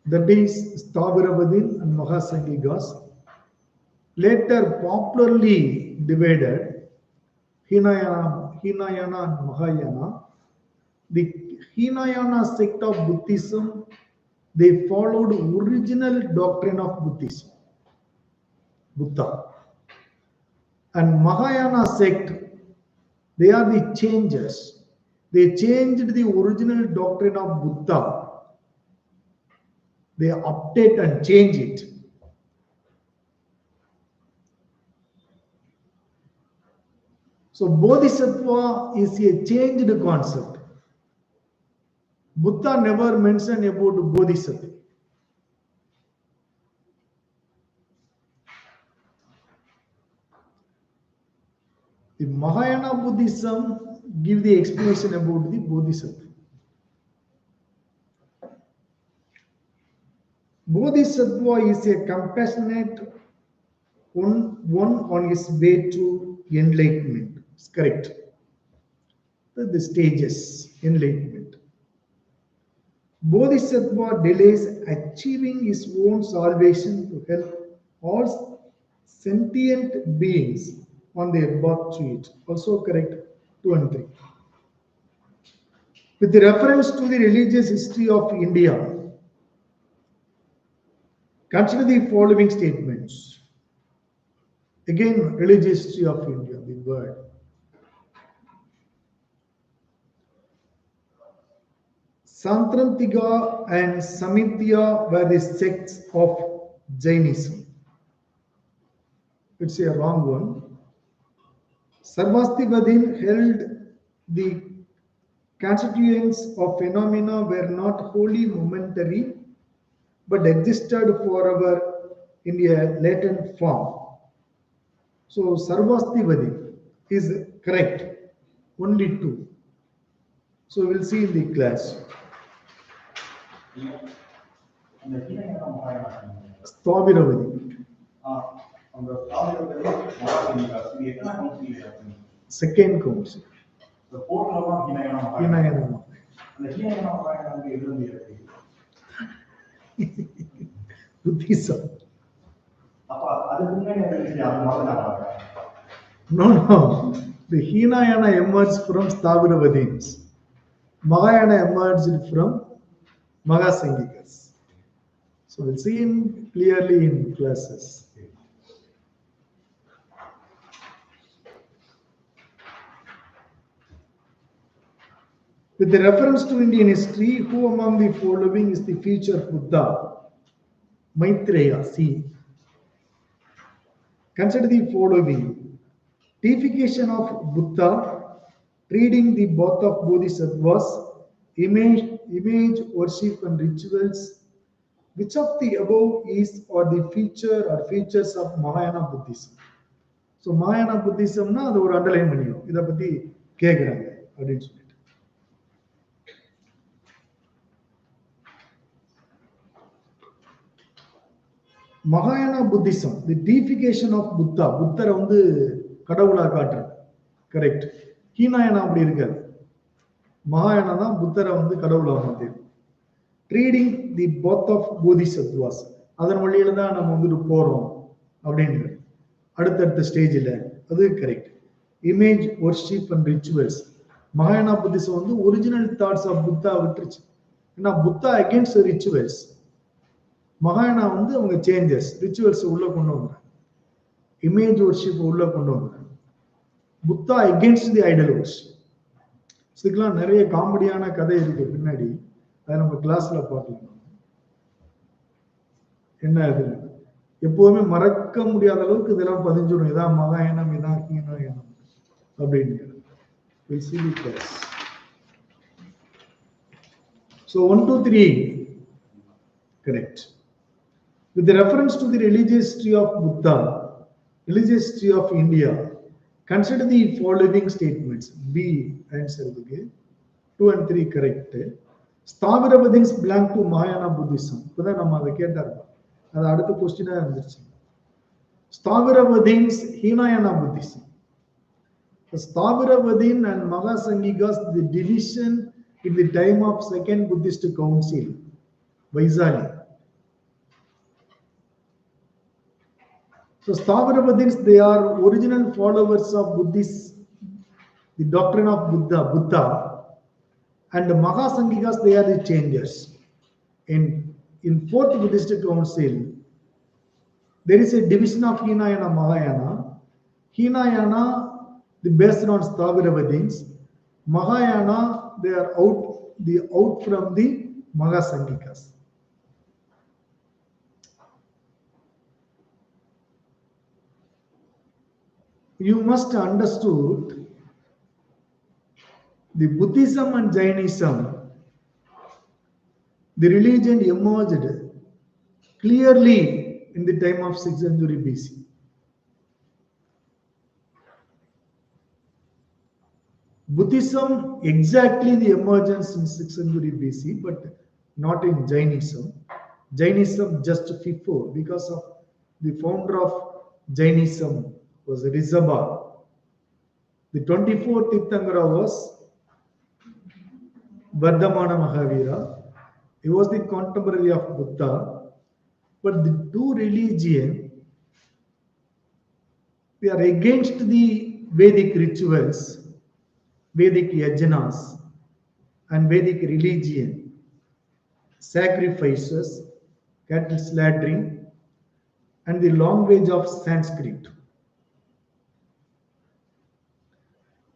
A: That is Sthaviravadin and Mahasangikas. Later, popularly divided Hinayana and Mahayana. The Hinayana sect of Buddhism, they followed original doctrine of Buddhism, Buddha. And Mahayana sect, they are the changers. They changed the original doctrine of Buddha. They update and change it. So Bodhisattva is a changed concept. Buddha never mentioned about Bodhisattva. The Mahayana Buddhism give the explanation about the Bodhisattva. Bodhisattva is a compassionate one on his way to enlightenment. It's correct. The stages, enlightenment. Bodhisattva delays achieving his own salvation to help all sentient beings on their path to it. Also correct, 2 and 3. With reference to the religious history of India, consider the following statements. Again, religious history of India, the word. Santrantika and Samitya were the sects of Jainism. It's a wrong one. Sarvastivadin held the constituents of phenomena were not wholly momentary, but existed forever in a latent form. So Sarvastivadin is correct. Only 2. So we'll see in the class. Sthaviravadin. Second council. Hinayana. Buddhism. No. The Hinayana emerged from Sthaviravadins. Mahayana emerged from Mahasangikas. So we'll see him clearly in classes. With the reference to Indian history, who among the following is the future Buddha? Maitreya, see. Consider the following. Deification of Buddha, treating the birth of Bodhisattvas, image worship and rituals. Which of the above is or the feature or features of Mahayana Buddhism? So Mahayana Buddhism na adu or underline panniyum. Idha patti kekranga appdinu solli. Mahayana Buddhism, the deification of Buddha. Buddha வந்து கடவுளா காட்டுறது. Correct. ஹீனாயனா அப்படி இருக்காது. மகாயானா தான் புத்தரை வந்து கடவுளா மாத்திருக்கு. Reading the birth of Bodhisattvas. அதன் வழியில தான் நம்ம வந்துட்டு போறோம் அப்படின்றது. அடுத்தடுத்த ஸ்டேஜில் அது correct. Image worship and rituals. மகாயானா புத்திசம் வந்து ஒரிஜினல் தாட்ஸ் ஆஃப் புத்தா விட்டுருச்சு. ஏன்னா புத்தா அகேன்ஸ்ட் ரிச்சுவல்ஸ். மகாயானா வந்து அவங்க சேஞ்சஸ், ரிச்சுவல்ஸ் உள்ள கொண்டு வந்தாங்க. இமேஜ் வர்ஷிப் உள்ள கொண்டு வந்தாங்க. புத்தா அகேன்ஸ்ட் தி ஐடல் வர்ஷிப். இதுக்கெல்லாம் நிறைய காமெடியான கதை இருக்கு பின்னாடி. அதை நம்ம கிளாஸ்ல பார்க்கலாம். என்ன இது எப்போதுமே மறக்க முடியாத அளவுக்கு இதெல்லாம் பதிஞ்சிடும். இதான் மகாயனம், இதான் ஹீனாயனம் அப்படின்னு. We'll see the class. So 1, 2, 3 correct. With the reference to the religious history of Buddha, Religious history of India. Consider the following statements. B answer 2 and 3 correct. Sthaviravadins belong to Mahayana Buddhism. இப்பதான் நம்ம அதை கேட்டாரு. அது அடுத்த கொஸ்டினா இருந்துச்சு. Sthaviravadins Hinayana Buddhism. The Sthaviravadin and Mahasangikas, the division in the time of Second Buddhist Council, Vaisali. So Sthaviravadins, they are original followers of Buddhist, the doctrine of Buddha, and the Mahasangikas, they are the changers. In Fourth Buddhist Council, there is a division of Hinayana, Mahayana. Hinayana, based on Sthaviravadins. Mahayana, they are out from the Mahasangikas. You must understood the Buddhism and Jainism, the religion emerged clearly in the time of 6th century BC. Buddhism exactly the emergence in 6th century BC, but not in Jainism. Jainism just before, because of the founder of Jainism was Rishabha. The 24th Tirthankara was Vardhamana Mahavira. He was the contemporary of Buddha. But the two religions, they are against the Vedic rituals, Vedic yajanas, and Vedic religion, sacrifices, cattle slaughtering, and the language of Sanskrit.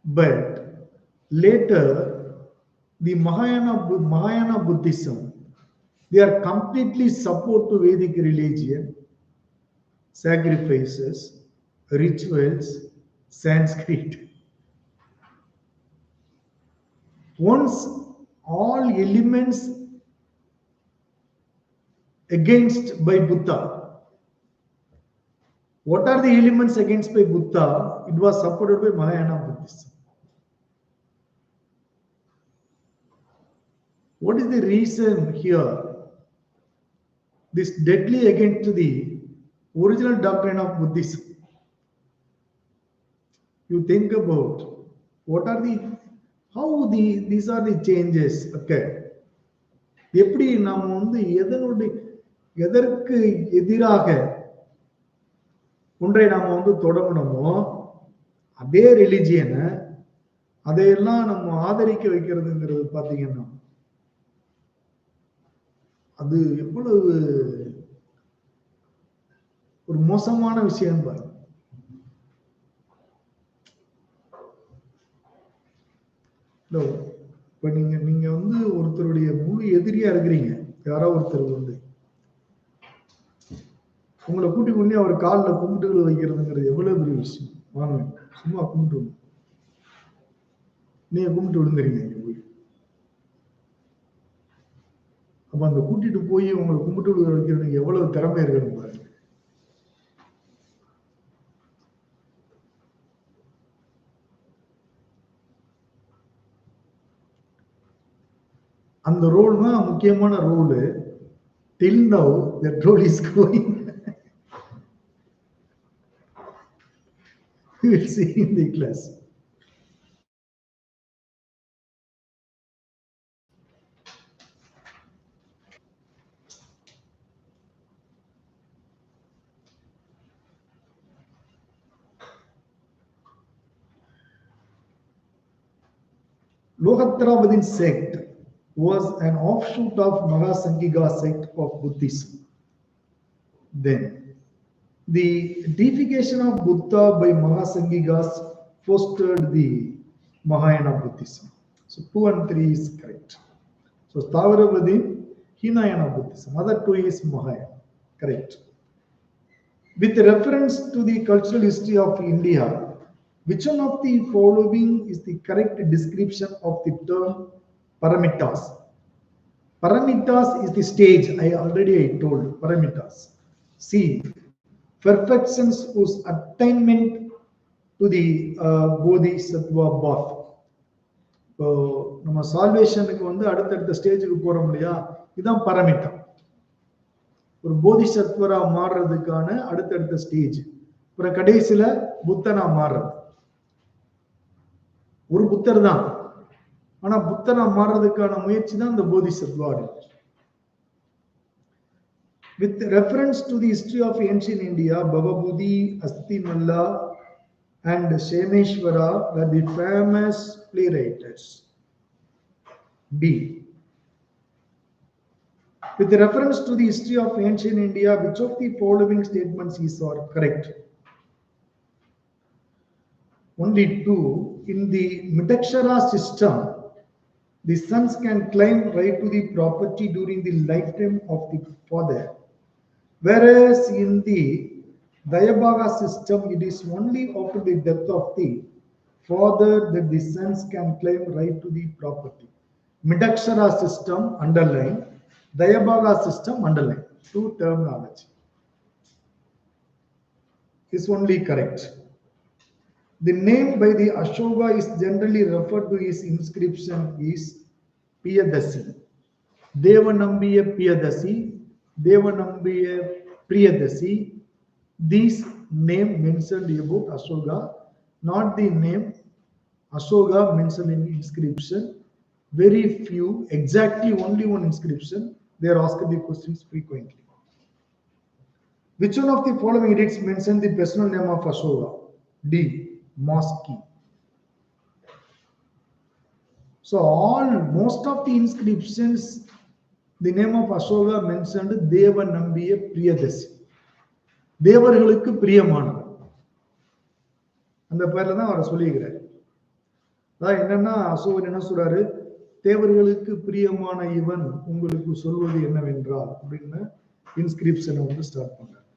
A: But later, the Mahayana Buddhism, they are completely support to Vedic religion, sacrifices, rituals, Sanskrit. Once all elements against by Buddha. What are the elements against by Buddha? It was supported by Mahayana Buddhism. What is the reason here? This deadly against the original doctrine of Buddhism. You think about these are the changes occurred. எப்படி நாம் எதற்கு எதிராக ஒன்றை நாம் தொடங்கணுமோ அதே ரிலிஜியனை அதையெல்லாம் நம்ம ஆதரிக்க வைக்கிறதுங்கிறது பாத்தீங்கன்னா அது எவ்வளவு ஒரு மோசமான விஷயம் பாருங்க. இப்ப நீங்க ஒருத்தருடைய முழு எதிரியா இருக்கிறீங்க. யாரோ ஒருத்தர் உங்களை கூட்டி கொண்டு அவர் காலில் கும்பிட்டு வைக்கிறதுங்கிறது எவ்வளவு பெரிய விஷயம். வாங்க சும்மா கும்பிட்டு நீங்க கும்பிட்டு விழுந்துறீங்க இங்க போய். அப்ப அந்த கூட்டிட்டு போய் உங்களை கும்பிட்டு வைக்கிறதுக்கு எவ்வளவு திறமை இருக்கணும் பாருங்க. அந்த ரோல் தான் முக்கியமான role. Till now that role is going. We will see in the class. Lohatravadin sect was an offshoot of Mahasangika sect of Buddhism. Then, the deification of Buddha by Mahasangikas fostered the Mahayana Buddhism. So 2 and 3 is correct. So Sthaviravadin, Hinayana Buddhism. Other 2 is Mahayana. Correct. With reference to the cultural history of India, which one of the following is the correct description of the term paramitas? Paramitas is the stage. I already told paramitas. See, perfections whose attainment to the bodhisattva path. இப்போ நம்ம சால்வேஷனுக்கு வந்து அடுத்தடுத்த ஸ்டேஜுக்கு போறோம் இல்லையா, இதுதான் பரமிட்டம். ஒரு போதிசத்வரா மாறுறதுக்கான அடுத்தடுத்த ஸ்டேஜ். அப்புறம் கடைசியில புத்தனா மாறுறது. ஒரு புத்தர் தான், ஆனா புத்தனா மாறுறதுக்கான முயற்சி தான் இந்த Bodhisattva. With reference to the history of ancient India, Bhavabudhi, Astimalla and Shemeshwara were the famous playwrights. B. With reference to the history of ancient India, which of the following statements is or correct? Only two. In the Midakshara system, the sons can claim right to the property during the lifetime of the father, whereas in the Dayabhaga system, it is only after the death of the father that the sons can claim right to the property. Midakshara system underline, Dayabhaga system underline. Two terminology is only correct. The name by the Ashoka is generally referred to his inscription is Piyadasi. Devanambiya Piyadasi, Devanambiya Priyadasi. These name mentioned about Ashoka, not the name Ashoka mentioned in inscription. Very few, exactly only one inscription. They are asked the questions frequently. Which one of the following edicts mention the personal name of Ashoka? D. Mosque. So most of the inscriptions, the name of Ashoka mentioned Devanambiya Priyadasi. தேவர்களுக்கு பிரியமானவர், அந்த பேர்ல தான் அவர் சொல்லியிருக்கிறார். அதான் என்னன்னா, அசோகர் என்ன சொல்றாரு, தேவர்களுக்கு பிரியமான இவன் உங்களுக்கு சொல்வது என்னவென்றால் அப்படின்னு இன்ஸ்கிரிப்ஷனை வந்து ஸ்டார்ட் பண்றாரு.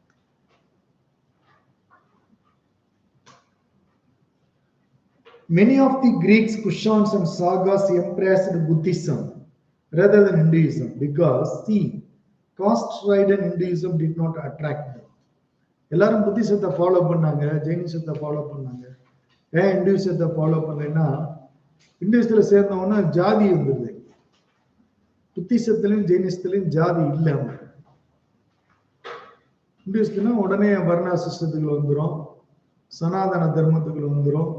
A: Many of the Greeks, Kushans and Sagas embraced Buddhism rather than Hinduism because see, caste-ridden Hinduism did not attract them. எல்லாரும் புத்திசத்தை ஃபாலோ பண்ணாங்க, ஜெயினிசத்தை ஃபாலோ பண்ணாங்க. ஏன் இந்துவிசத்தை ஃபாலோ பண்ணலைன்னா, இந்துவிசத்துல சேர்ந்தவொன்னா ஜாதி வந்துருது. புத்திசத்திலையும் ஜெயினிசத்திலையும் ஜாதி இல்லாம, இந்துவிசத்துனா உடனே வர்ணா சிஸ்டத்துக்குள்ள வந்துடும், சனாதன தர்மத்துக்குள்ள வந்துடும்.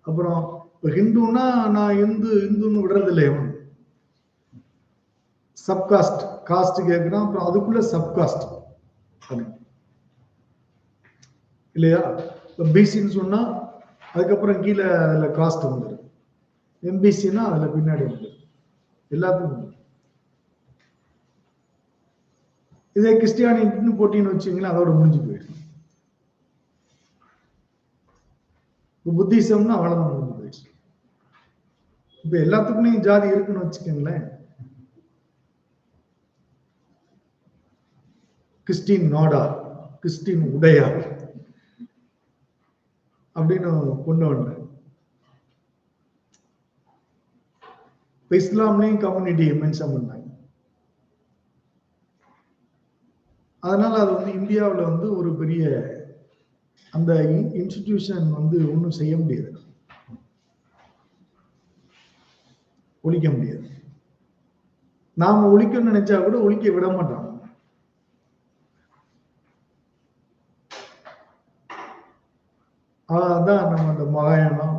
A: அப்புறம் இப்போ ஹிந்துன்னா நான் இந்துன்னு விடுறது இல்லை. அவன் சப்காஸ்ட் காஸ்ட் கேட்கிறான், அப்புறம் அதுக்குள்ள சப்காஸ்ட் இல்லையா? இப்போ பிசின்னு சொன்னா அதுக்கப்புறம் கீழே அதுல காஸ்ட் வந்துடும். எம்பிசின்னா அதுல பின்னாடி வந்துடும். எல்லாத்துக்கும் இதே கிறிஸ்டியானிட்டின்னு போட்டின்னு வச்சுங்களேன், அதோட முடிஞ்சு போயிடும். இப்போ புத்திசம்னா அவ்வளவுதான் முடிஞ்சு போயிடுச்சு. இப்ப எல்லாத்துக்குமே ஜாதி இருக்குன்னு வச்சுக்கோங்களேன். கிறிஸ்டின் நாடார், கிறிஸ்டின் உடையார் அப்படின்னு கொண்டு வந்தேன். இப்ப இஸ்லாம்லயும் கம்யூனிட்டி மென்ஷன் பண்ணாங்க. அதனால அது வந்து இந்தியாவில் வந்து ஒரு பெரிய அந்த இன்ஸ்டிடியூஷன் வந்து ஒன்றும் செய்ய முடியாது, ஒழிக்க முடியாது. நாம ஒழிக்கணும்னு நினைச்சா கூட ஒழிக்க விட மாட்டாங்க. அதான் நம்ம அந்த மகாயானம்,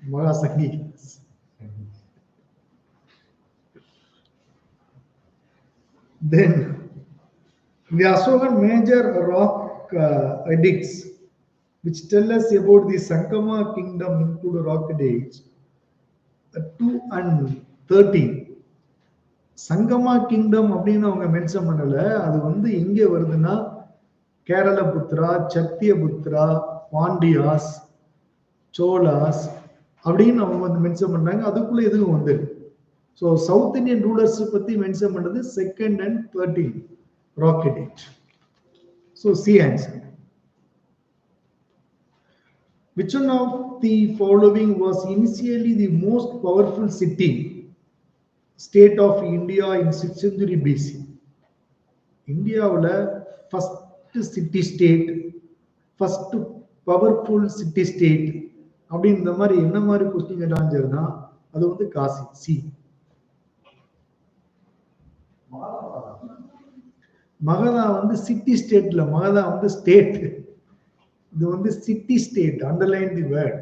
A: மகா சங்கி, then the Ashokan major rock edicts which tell us about the Sankama kingdom include rock edicts 2 and 13. Sangma kingdom அப்படின்னு அவங்க மென்ஷன் பண்ணல. அது வந்து எங்க வருதுன்னா, கேரளபுத்ரா, சத்தியபுத்ரா, பாண்டியாஸ், சோலாஸ் அப்படின்னு அவங்க வந்து மென்ஷன் பண்றாங்க. அதுக்குள்ள எதுவும் வந்துருக்கு. ஸோ சவுத் இந்தியன் ரூலர்ஸ் பத்தி மென்ஷன் பண்ணது 2nd and 13 rock edict. So C answer. Which one of the following was initially the most powerful city state of India in 6th century BC? இந்தியாவில் first city state, first powerful city state அப்படின்னு இந்த மாதிரி என்ன மாதிரி question கேட்டாங்கன்னா அது வந்து Kashi. C. மகதா வந்து சிட்டி ஸ்டேட்ல, மகதா வந்து ஸ்டேட், இது வந்து city state. Underline the word.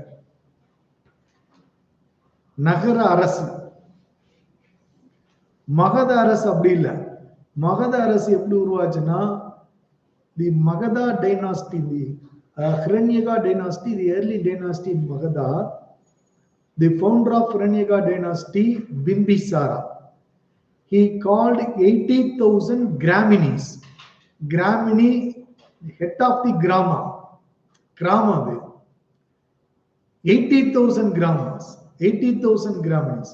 A: நகர அரசு. மகத அரசு அப்படி இல்லை. மகத அரசு எப்படி உருவாச்சுன்னா the Magadha dynasty, the Hiranyaka dynasty, the early dynasty in Magadha, the founder of Hiranyaka dynasty, Bimbisara, he called 80,000 Graminis. Gramini, head of the Grama. Grama. 80,000 Gramas. 80,000 Graminis.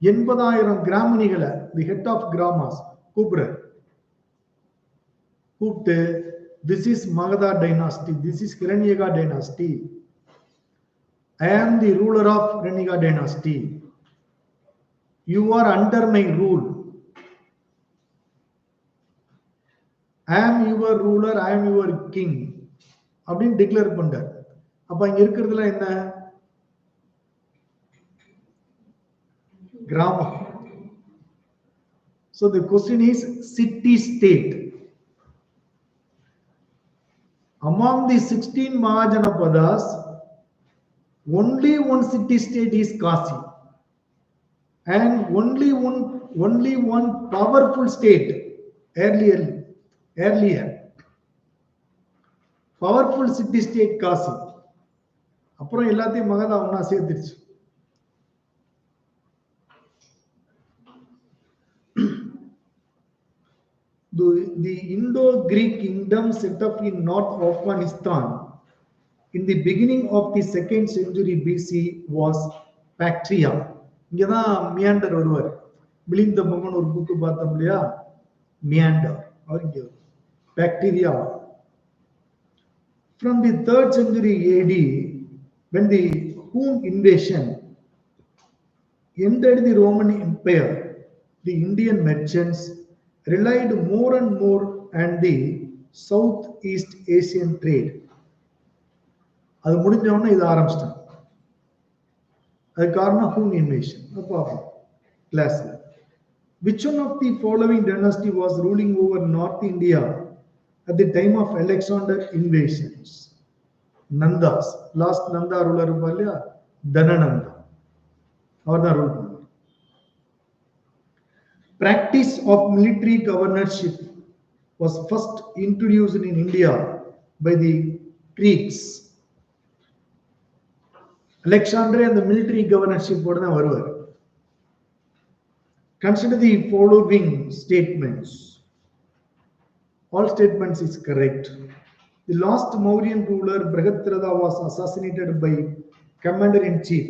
A: 80,000 Graminiகளை, the head of Gramas, கூப்பிட்டு this is Magadha dynasty, this is Hiranyaka dynasty. I am the ruler of Hiranyaka dynasty. You are under my rule. I am your ruler, I am your king. அப்படின்னு declare பண்றார். அப்ப இங்க இருக்கிறதுல என்ன? கிராமம். So the question is city state. Among the 16 Mahajanapadas, only one city state is Kasi, and only one powerful state earlier. Powerful city state Kasi. அப்புறம் எல்லாத்தையும் மகதா ஒன்னா சேர்த்துருச்சு. The Indo-Greek kingdom set up in North Afghanistan in the beginning of the 2nd century BC was Bactria. இங்கதான் meander வருவார். மிலிந்த பொம்மன் ஒரு book பார்த்தோம் இல்லையா, meander. Bacteria. From the 3rd century AD, when the Hun invasion entered the Roman Empire, the Indian merchants relied more and more on the Southeast Asian trade. அது முடிஞ்சவொன்னே இது ஆரம்பிச்சிட்டாங்க. அது காரணம் Hun invasion. பார்ப்போம் கிளாஸ்ல. Which one of the following dynasty was ruling over North India at the time of Alexander invasions? Nandas. Last Nanda ruler இருப்பார் இல்லையா, தனநந்தா. அவர் தான் ரூல் பண்ணார். Practice of military governorship was first introduced in India by the Greeks. Alexander and the military governorship போட தான் வருவார். Consider the following statements. All statements is correct. The last Mauryan ruler Brihadrata was assassinated by Commander-in-Chief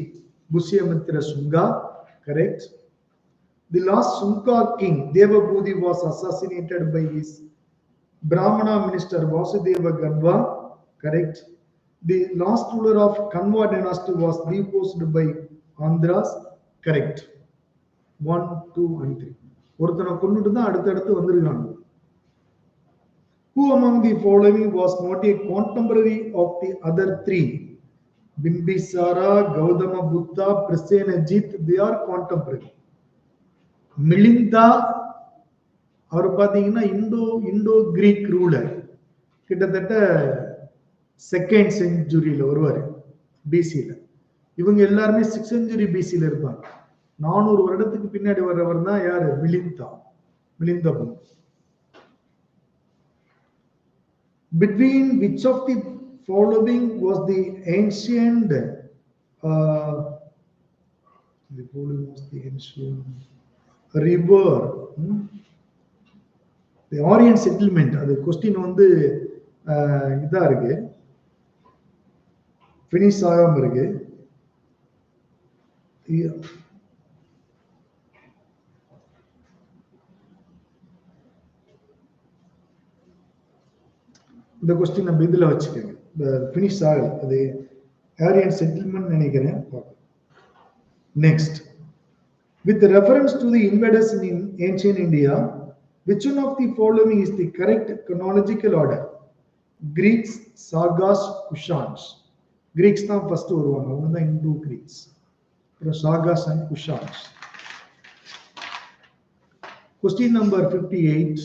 A: Pushyamitra Shunga. Correct. The last Shunga king Devabudhi was assassinated by his Brahmana minister Vasudeva Ganva. Correct. The last ruler of Kanva dynasty was deposed by Andhras. Correct. 1, 2 and 3. ஒருத்தனை கொண்டுட்டு தான் அடுத்தடுத்து வந்திருக்காங்க. Who among the following was not a contemporary of the other three? Bimbisara, Gautama Buddha, Prasenajit, they are contemporary. Milinda அவர் பார்த்தீங்கன்னா Indo Greek ruler, கிட்டத்தட்ட 2nd centuryல வருவார் பிசியில். இவங்க எல்லாருமே 6th century பிசியில் இருப்பாங்க. 400 வருடத்துக்கு பின்னாடி வர்றவர் தான் யாரு? Milinda. Between which of the following was the ancient river, the Orient settlement? அது கொஸ்டின் வந்து இதா இருக்கு, பினிஷ் ஆகாம இருக்கு. இந்த கொஸ்டின் நம்ம இதுல வச்சுக்கோங்க, பினிஷ் ஆகல, அது ஆரியன் செட்டில்மெண்ட் நினைக்கிறேன். Next, with reference to the invaders in ancient India, which one of the following is the correct chronological order? Greeks, Sagas, Kushans. Greeks தான் first வருவாங்க, அவங்க தான் Indo Greeks. Sagas and Kushans. Question number 58.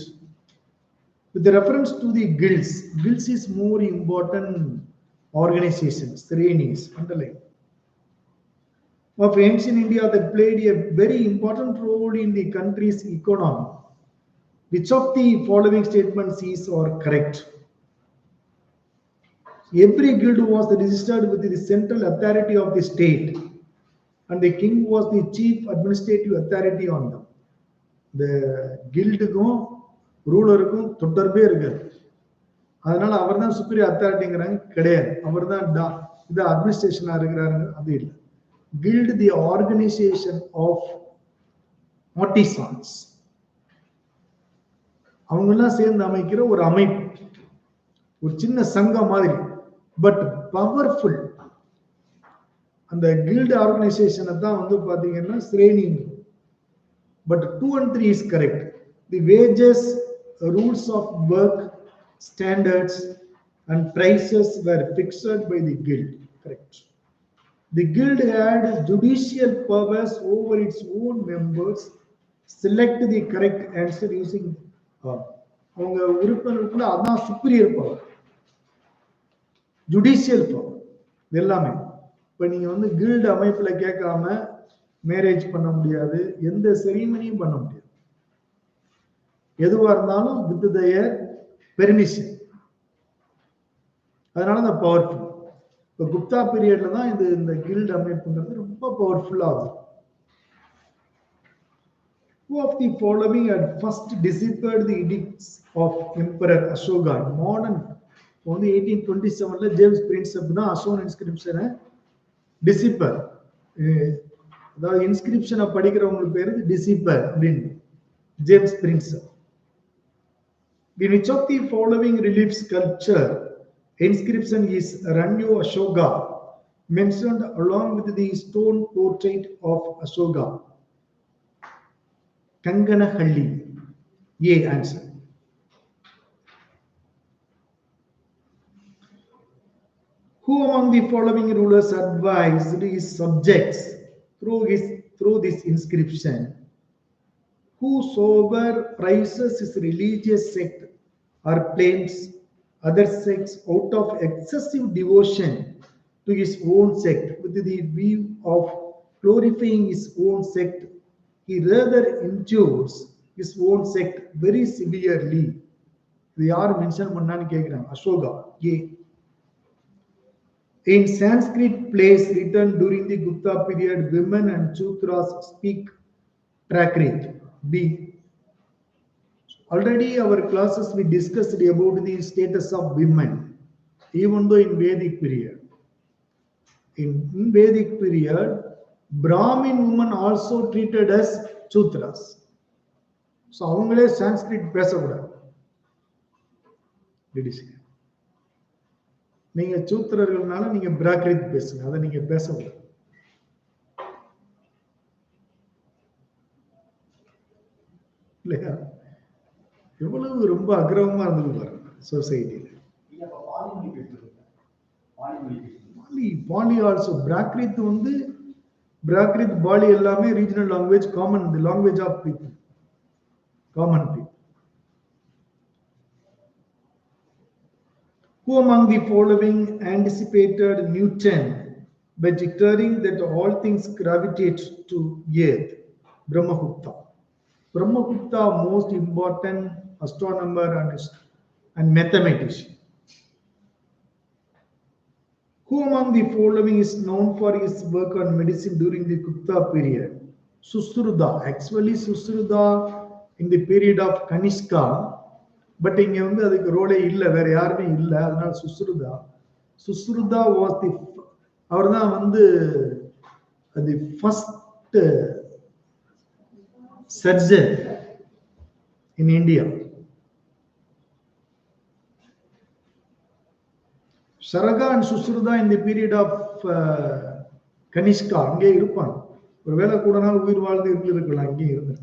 A: With reference to the guilds, guilds is more important organizations, Srenis, underline, of ancient India that played a very important role in the country's economy. Which of the following statements is or correct? Every guild was registered with the central authority of the state, and the king was the chief administrative authority on them. The guildக்கும் ரூலருக்கும் தொடர்பே இருக்காது, அதனால அவர் தான் superior அத்தாரிட்டிங்கிறாங்க கிடையாது, அவர் தான் இது அட்மினிஸ்ட்ரேஷனா இருக்கிறாரு, அது இல்லை. Guild, the organization of artisans, அவங்கெல்லாம் சேர்ந்து அமைக்கிற ஒரு அமைப்பு, ஒரு சின்ன சங்கம் மாதிரி, பட் பவர்ஃபுல். அந்த கில்டு ஆர்கனைசேஷனை தான் வந்து பாத்தீங்கன்னா shreni. But 2 and 3 is correct. The wages, rules of work, standards and prices were fixed by the guild. Correct. The guild had judicial powers over its own members. Select the correct answer using அவங்க உறுப்பினருக்குள்ள அதான் superior power, judicial power. இது எல்லாமே இப்ப நீங்க வந்து guild அமைப்புல கேட்காம marriage பண்ண முடியாது, எந்த செரிமனியும் பண்ண முடியாது, எதுவா இருந்தாலும் வித் தயர் பெர்மிஷன். அதனால தான் பவர்ஃபுல். இப்போ குப்தா பீரியட்ல தான் இந்த கில்டு அமைப்புங்கிறது ரொம்ப பவர்ஃபுல்லா ஆகும். Who of the following had first deciphered the edicts of Emperor Ashoka? Modern only 1827ல ஜேம்ஸ் பிரின்சப் தான் அசோன் இன்ஸ்கிரிப்ஷனை டிசிப்பர், அதாவது இன்ஸ்கிரிப்ஷனை படிக்கிறவங்களுக்கு பேரு டிசிப்பர் அப்படின்னு, James Prinsep. In which of the following relief sculpture inscription is Ranyo Ashoka mentioned along with the stone portrait of Ashoka? Kanganahalli. A answer. Who among the following rulers advised his subjects through this inscription? Whosoever praises his religious sect or blames other sects out of excessive devotion to his own sect with the view of glorifying his own sect, he rather injures his own sect very severely. இது யார் mention பண்ணான்னு கேட்கிறாங்க. Ashoka. A. In Sanskrit plays written during the Gupta period, women and Sudras speak Prakrit. B. Already our classes we discussed about the status of women, even though in Vedic period. In Vedic period, Brahmin women also treated as Sudras. So அவங்களே Sanskrit பேசக்கூடாது. நீங்க சூத்திரர்கள்னால நீங்க பிராகிருத் பேசுங்க, அதை நீங்க பேசக்கூடாது. இல்லையா? எவ்வளவு ரொம்ப அக்கிரமமா இருந்தது பாருங்க சொசைட்டில. பாலி ஆல்சோ பிராகிருத் வந்து பிராகிருத் பாலி எல்லாமே regional language, common, the language of people, common people. Who among the following anticipated Newton by declaring that all things gravitate to earth? Brahmagupta. Brahmagupta, most important astronomer and mathematician. Who among the following is known for his work on medicine during the Gupta period? Susruda. Actually, Susruda in the period of Kanishka, but இங்க வந்து அதுக்கு ரோலே இல்லை, வேற யாருமே இல்லை, அதனால Sushruta was the, அவர் தான் வந்து the first surgeon in India. Charaka and Sushruta இந்த பீரியட் ஆஃப் கனிஷ்கா அங்கே இருப்பாங்க. ஒரு வேலை கூட நாள் உயிர் வாழ்ந்து இருக்கலாம், அங்கே இருந்து,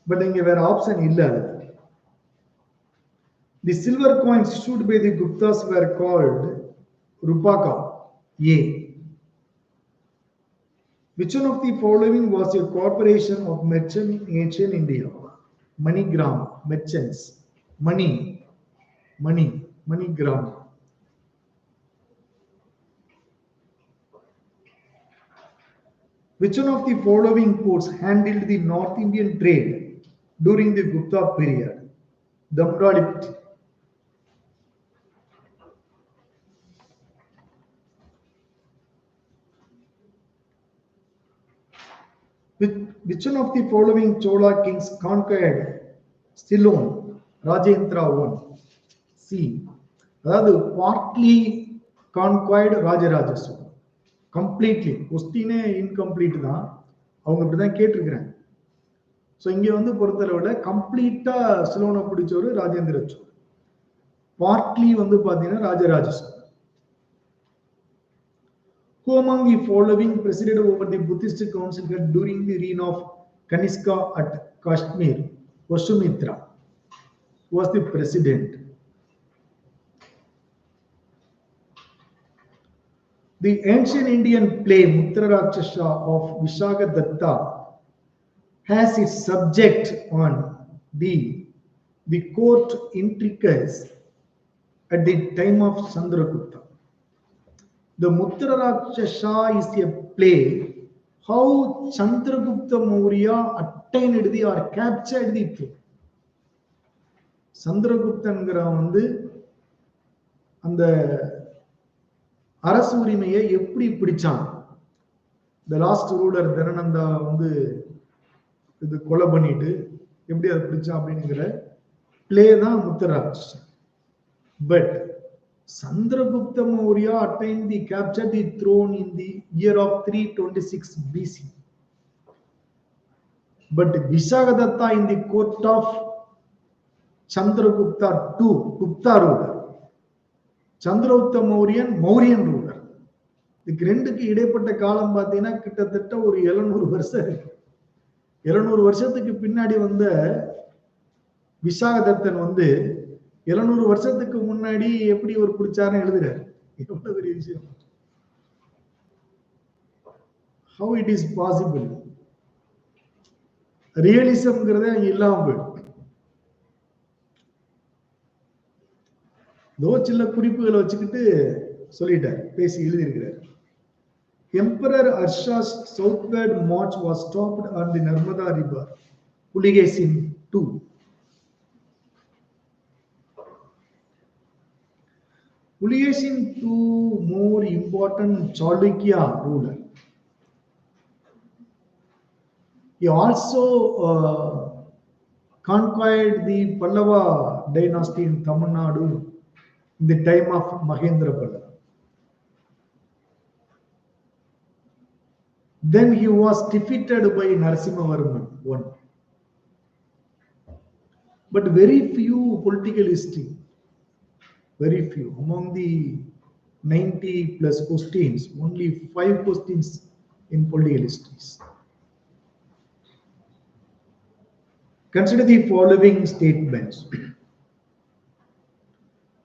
A: பட் இங்க வேற ஆப்ஷன் இல்லை. The silver coins issued by the Guptas were called Rupaka. A. Which one of the following was a corporation of merchant in ancient India? MoneyGram, merchants. MoneyGram. Which one of the following ports handled the North Indian trade during the Gupta period? Damralipti. Which one of the following Chola kings conquered Ceylon? Rajendra I. C. அதாவது partly conquered Rajaraja Chola. Completely. கொஸ்டினே incomplete தான். அவங்க இப்படிதான் கேட்டிருக்கிறாங்க. So இங்க வந்து பொறுத்தளவுல கம்ப்ளீட்டா சிலோனை பிடிச்சவர் ராஜேந்திர சோழன். பார்ட்லி வந்து பாத்தீங்கன்னா Rajaraja Cholan. Who among the following presided over the Buddhist council during the reign of Kanishka at Kashmir? Vashumitra was the president. The ancient Indian play Mutrarakshasa of Vishagadatta has its subject on the court intrigues at the time of Chandragupta. The Mutrarakshasa is a play how Chandragupta Maurya attained the or captured the throne. Chandraguptangara வந்து அந்த அரசு உரிமையை எப்படி பிடிச்சான்? The last ruler Dhanananda வந்து இது கொலை பண்ணிட்டு எப்படி அதை பிடிச்சான் அப்படிங்கிற பிளே தான் Mudrarakshasa. But Chandragupta Maurya attained the captured the throne in the year of 326 BC. But Vishagadatta in the court of Chandragupta II, Gupta ruler. Chandragupta Mauryan ruler. இதுக்கு ரெண்டுக்கு இடைப்பட்ட காலம் பார்த்தீங்கன்னா கிட்டத்தட்ட ஒரு 700 வருஷம் இருக்கு. 700 வருஷத்துக்கு பின்னாடி வந்த விசாகதத்தன் வந்து 700 வருஷத்துக்கு முன்னாடி எப்படி ஒரு பிடிச்சாருன்னு எழுதுறாரு. எவ்வளவு பெரிய விஷயம். How it is possible? ரியலிசம்ங்கிறதே அங்க இல்லாம போயிடும். சில குறிப்புகளை வச்சுக்கிட்டு சொல்லிட்டார், பேசி எழுதியிருக்கிறார். Emperor Harsha's southward march was stopped on the Narmada River, Puligesin II. Puligesin II, more important Chalukya ruler. He also conquered the Pallava dynasty in Tamilnadu in the time of Mahendra Pallava. Then he was defeated by Narasimhavarman I. But very few political history, very few. Among the 90 plus questions, only 5 questions in political histories. Consider the following statements.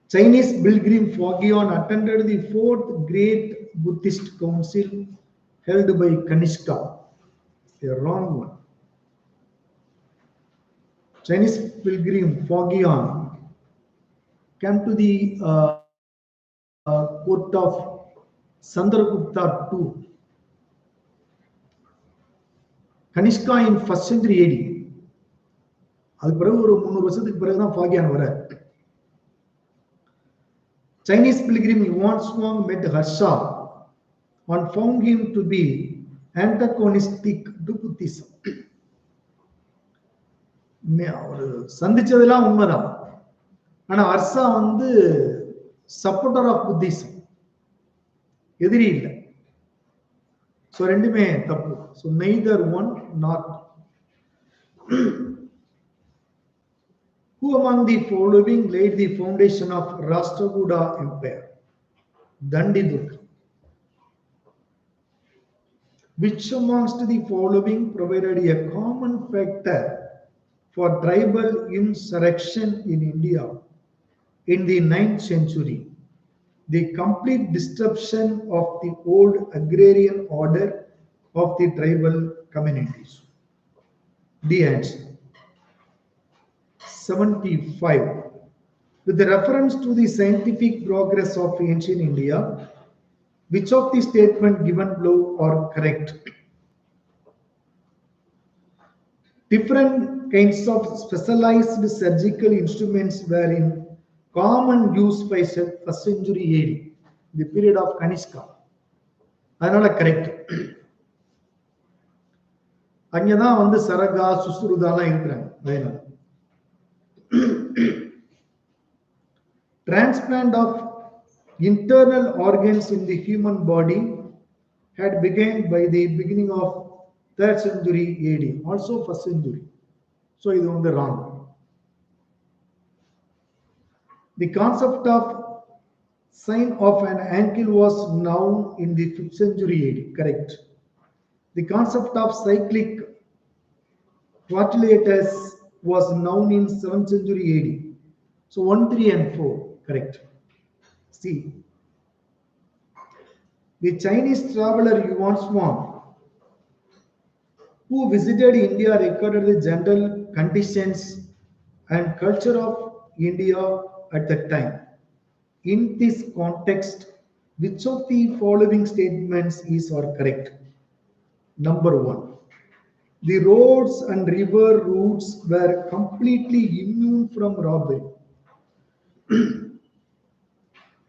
A: Chinese pilgrim Foggion attended the 4th Great Buddhist Council held by Kanishka. A wrong one. Chinese pilgrim Foggion came to the court of Chandragupta II. Kanishka in 1st century AD. அது பிறகு ஒரு 300 வருஷத்துக்கு பிறகுதான் Fa-Hien வர. Chinese pilgrim Yuan Shuang met Harsha and found him to be antagonistic to Buddhism. அவர் சந்திச்சதெல்லாம் உண்மைதான். ஆனா ஹர்ஷா வந்து supporter of Buddhism, எதிரி இல்லை. ஸோ ரெண்டுமே தப்பு. So neither one not. Who among the following laid the foundation of Rashtrakuta Empire? Dandidurga. Which amongst the following provided a common factor for tribal insurrection in India in the 9th century, the complete disruption of the old agrarian order of the tribal communities? The answer 75. With the reference to the scientific progress of ancient India, which of the statement given below are correct? Different kinds of specialized surgical instruments were in common use by 1st century AD, the period of Kanishka. அதனால correct. அங்கதான் வந்து சரகா சுசுருதாலாம் இருக்கிறாங்க. அதனால transplant of internal organs in the human body had begun by the beginning of 3rd century AD, also 1st century. So இது வந்து wrong. The concept of sign of an ankle was known in the 5th century AD, correct. The concept of cyclic quadrilaters was known in 7th century AD. So 1, 3 and 4, correct. C. The Chinese traveler Yuan Swan, who visited India, recorded the general conditions and culture of India at that time. In this context, which of the following statements is or correct? Number 1. The roads and river routes were completely immune from robbery.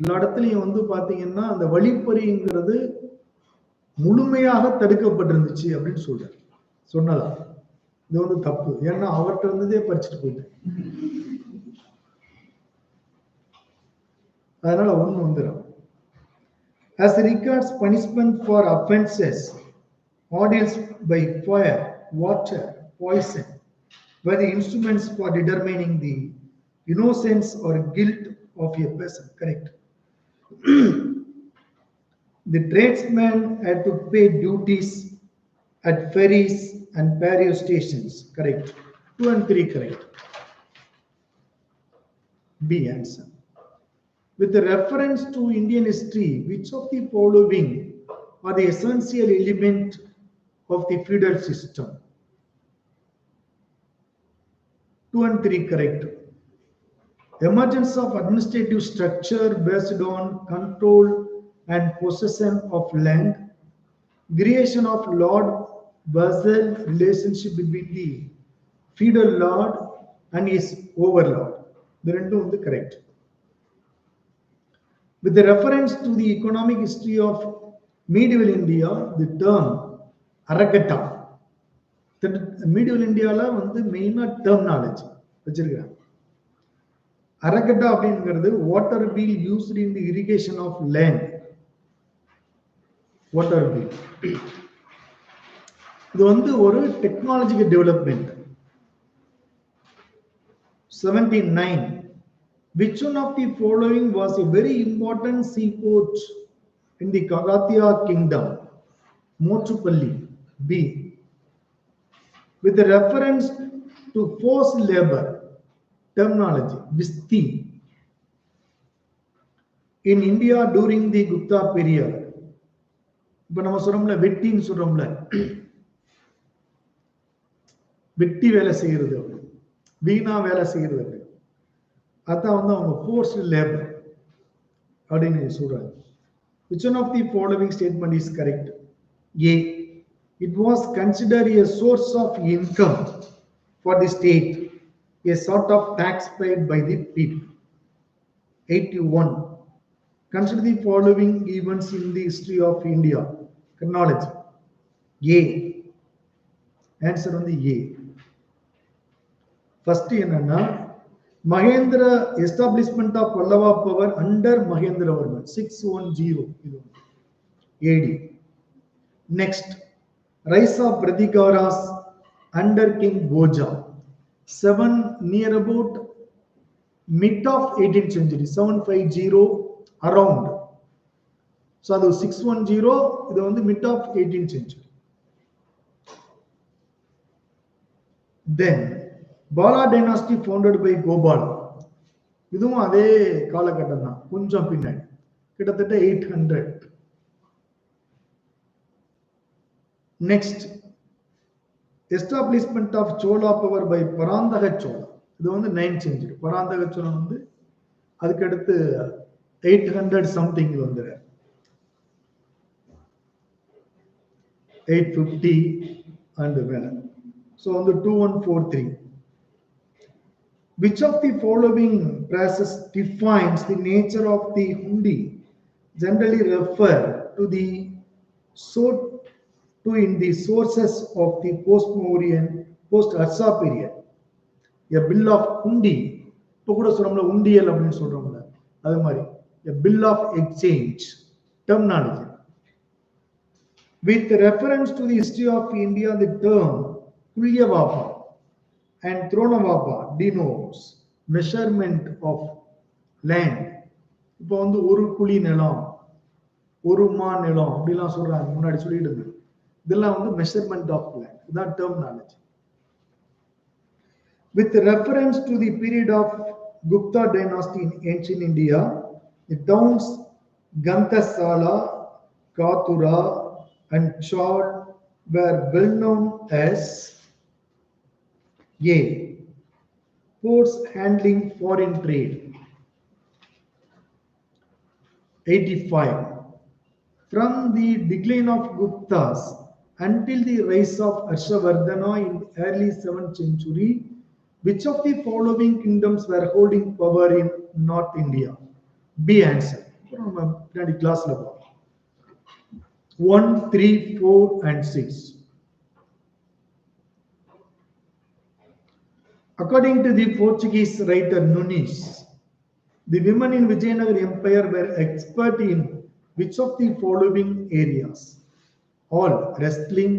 A: எல்லா இடத்துலையும் வந்து பாத்தீங்கன்னா அந்த வழிப்பறிங்கிறது முழுமையாக தடுக்கப்பட்டிருந்துச்சு அப்படின்னு சொல்றாரு. சொன்னதா இது வந்து தப்பு. ஏன்னா அவர்கிட்ட இருந்ததே பறிச்சுட்டு போயிட்டேன். அதனால ஒண்ணு வந்துடும். As regards punishment for offences, ordeals by fire, water, poison were the instruments for determining the innocence or guilt of a person, correct. The tradesman had to pay duties at ferries and barrier stations, correct. 2 and 3 correct. B answer. With the reference to Indian history, which of the following are the essential element of the feudal system? 2 and 3 correct. Emergence of administrative structure based on control and possession of land, creation of lord-vassal relationship between the feudal lord and his overlord. The rendu is correct. With the reference to the economic history of medieval India, the term aragata, that medieval India la வந்து மெயினா terminology வச்சிருக்காங்க. அரகட்டா அப்படிங்கிறது water wheel used in the irrigation of land. Water wheel இது வந்து ஒரு technological development. 79. Which one of the following was a very important seaport in the Kagathia kingdom? Mochupalli. B. With the reference to forced labor terminology, Visti, in India during the Gupta period. இப்ப நம்ம சொல்றோம்ல வெட்டின்னு சொல்றோம்ல, வெட்டி வேலை செய்யறது, வீணா வேலை செய்யறது, அதான் வந்து அவங்க forced labor அப்படின்னு சொல்றாங்க. Which one of the following statement is correct? A. It was considered a source of income for the state, a sort of tax paid by the people. 81. Consider the following events in the history of India. Chronology. A. Answer on the A. First என்னன்னா Mahendra establishment of Pallava power under Mahendravarman 610 AD. Next, rise of Pratikaras under King Bhoja 7 near about mid of 18th century 750 around. So அது 610 இது வந்து mid of 18th century. Then Bala dynasty founded by Gopala இதுவும் அதே காலகட்டம் தான், கொஞ்சம் பின்னாடி, கிட்டத்தட்ட 800. Next, establishment of Chola power by Parantaka Chola. இது வந்து 9th century. பராந்தக சோழன் வந்து அதுக்கு அடுத்து 800 சம்திங் வந்துரு, 850 and மேல. So வந்து 2143. Which of the following phrases defines the nature of the hundi generally refer to the in the sources of the post-Harsa period? A bill of hundi, இப்போ கூட சொல்றோம்ல உண்டியல் அப்படின்னு சொல்றோம்ல, அது மாதிரி a bill of exchange terminology. With reference to the history of India, the term Kulyavapa and Tronavapa denotes measurement of land. இப்போ வந்து ஒரு குழி நிலம், ஒரு மா நிலம் அப்படிலாம் சொல்றாங்க, முன்னாடி சொல்லிட்டு இருக்கு. இதெல்லாம் வந்து measurement of land, இதான் terminology. With reference to the period of Gupta dynasty in ancient India, the towns Ghantasala, Kathura and Chad were well known as A. Ports handling foreign trade. 85. From the decline of Guptas until the rise of Harshavardhana in early 7th century, which of the following kingdoms were holding power in North India? B answer. Class level 1, 3, 4 and 6. According to the Portuguese writer Nunes, the women in Vijayanagar Empire were expert in which of the following areas? All: wrestling,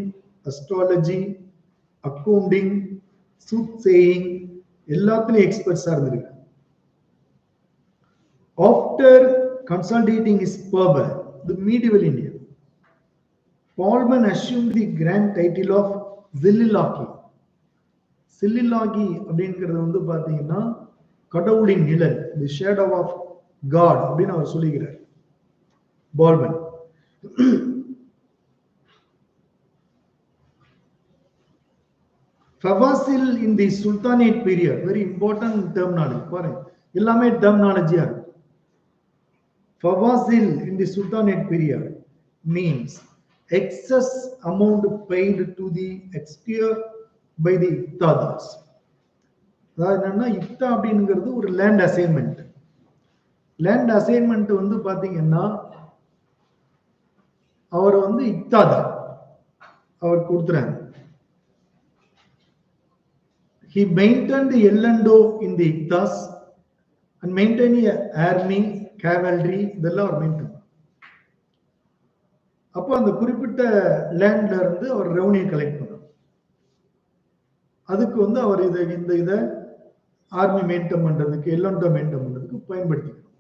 A: astrology, accounting, soothsaying, எல்லாத்துலயும் experts ஆ இருந்திருக்காங்க. After consolidating his power, the medieval India, Paulman assumed the grand title of Zillilaki. Zillilaki அப்படிங்கிறது வந்து பாத்தீங்கன்னா கடவுளின் நிழல், the shadow of God அப்படின்னு அவர் சொல்லுகிறார் பால்மன். Fawasil in the Sultanate period, very important terminology, பாருங்க எல்லாமே terminology-ஆ இருக்கு. Fawasil in the Sultanate period means excess amount paid to the exchequer by the Iqtadas. அதாவது என்னன்னா, இக்தா அப்படிங்கிறது ஒரு லேண்ட் அசைன்மெண்ட். லேண்ட் அசைன்மெண்ட் வந்து பாத்தீங்கன்னா அவர் வந்து இக்தாதா அவர் கொடுத்துறாங்க. He maintained the L&O in the Iktas and maintained an army, cavalry, இதெல்லாம் அவர் maintain. அப்போ அந்த குறிப்பிட்ட லேண்ட்ல இருந்து அவர் ரெவன்யூ கலெக்ட் பண்ணார். அதுக்கு வந்து அவர் இதை ஆர்மி மெயின்டைன் பண்றதுக்கு, L&O மெயின்டைன் பண்றதுக்கு பயன்படுத்திக்கணும்.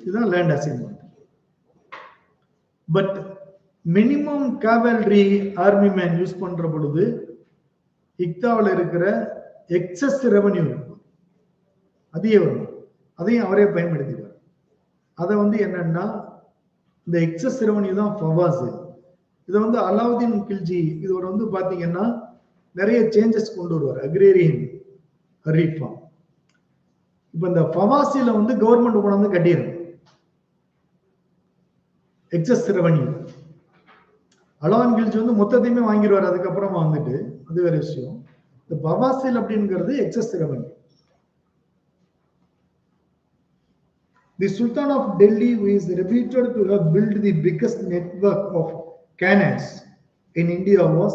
A: இதுதான் land assignment. But minimum cavalry army man use பண்ற பொழுது இக்தாவில் இருக்கிற எக்ஸஸ் ரெவன்யூ இருக்கும், அதிக வரும், அதையும் அவரே பயன்படுத்திடுவார். அதை வந்து என்னன்னா இந்த எக்ஸஸ் ரெவன்யூ தான் ஃபவாஸ். இதை வந்து அலாவுதீன் கில்ஜி இது வந்து பாத்தீங்கன்னா நிறைய சேஞ்சஸ் கொண்டு வருவார், அக்ரேரியன் ரீஃபார்ம். இப்ப இந்த ஃபவாசில வந்து கவர்மெண்ட் கொண்டு கட்டிடும் எக்ஸஸ் ரெவன்யூ. அலாவுதீன் கில்ஜி வந்து மொத்தத்தையுமே வாங்கிடுவார், அதுக்கப்புறமா வந்துட்டு அது வேற விஷயம். இந்த ஃபவாசில் அப்படிங்கிறது excess revenue. The Sultan of Delhi, who is reputed to have built the biggest network of canals in India, was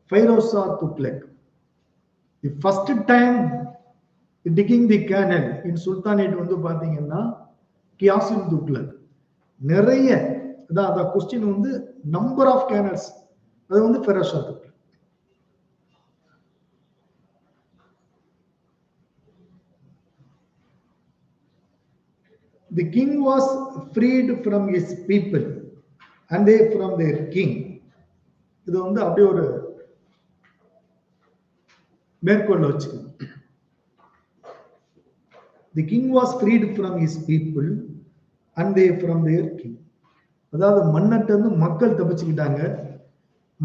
A: Firoz Shah Tughlaq. The first time digging the canal in Sultanate வந்து பாத்தீங்கன்னா கியாசுல் துக்ளக். நிறைய அதான் question வந்து number of canals, அது வந்து Firoz Shah Tughlaq. The king was freed from his people and they from their king. இது வந்து அப்படியே ஒரு மேற்கோள் வச்சுக்கணும். The king was freed from his people and they from their king. அதாவது மன்னர்ட்ட இருந்து மக்கள் தப்பிச்சுக்கிட்டாங்க,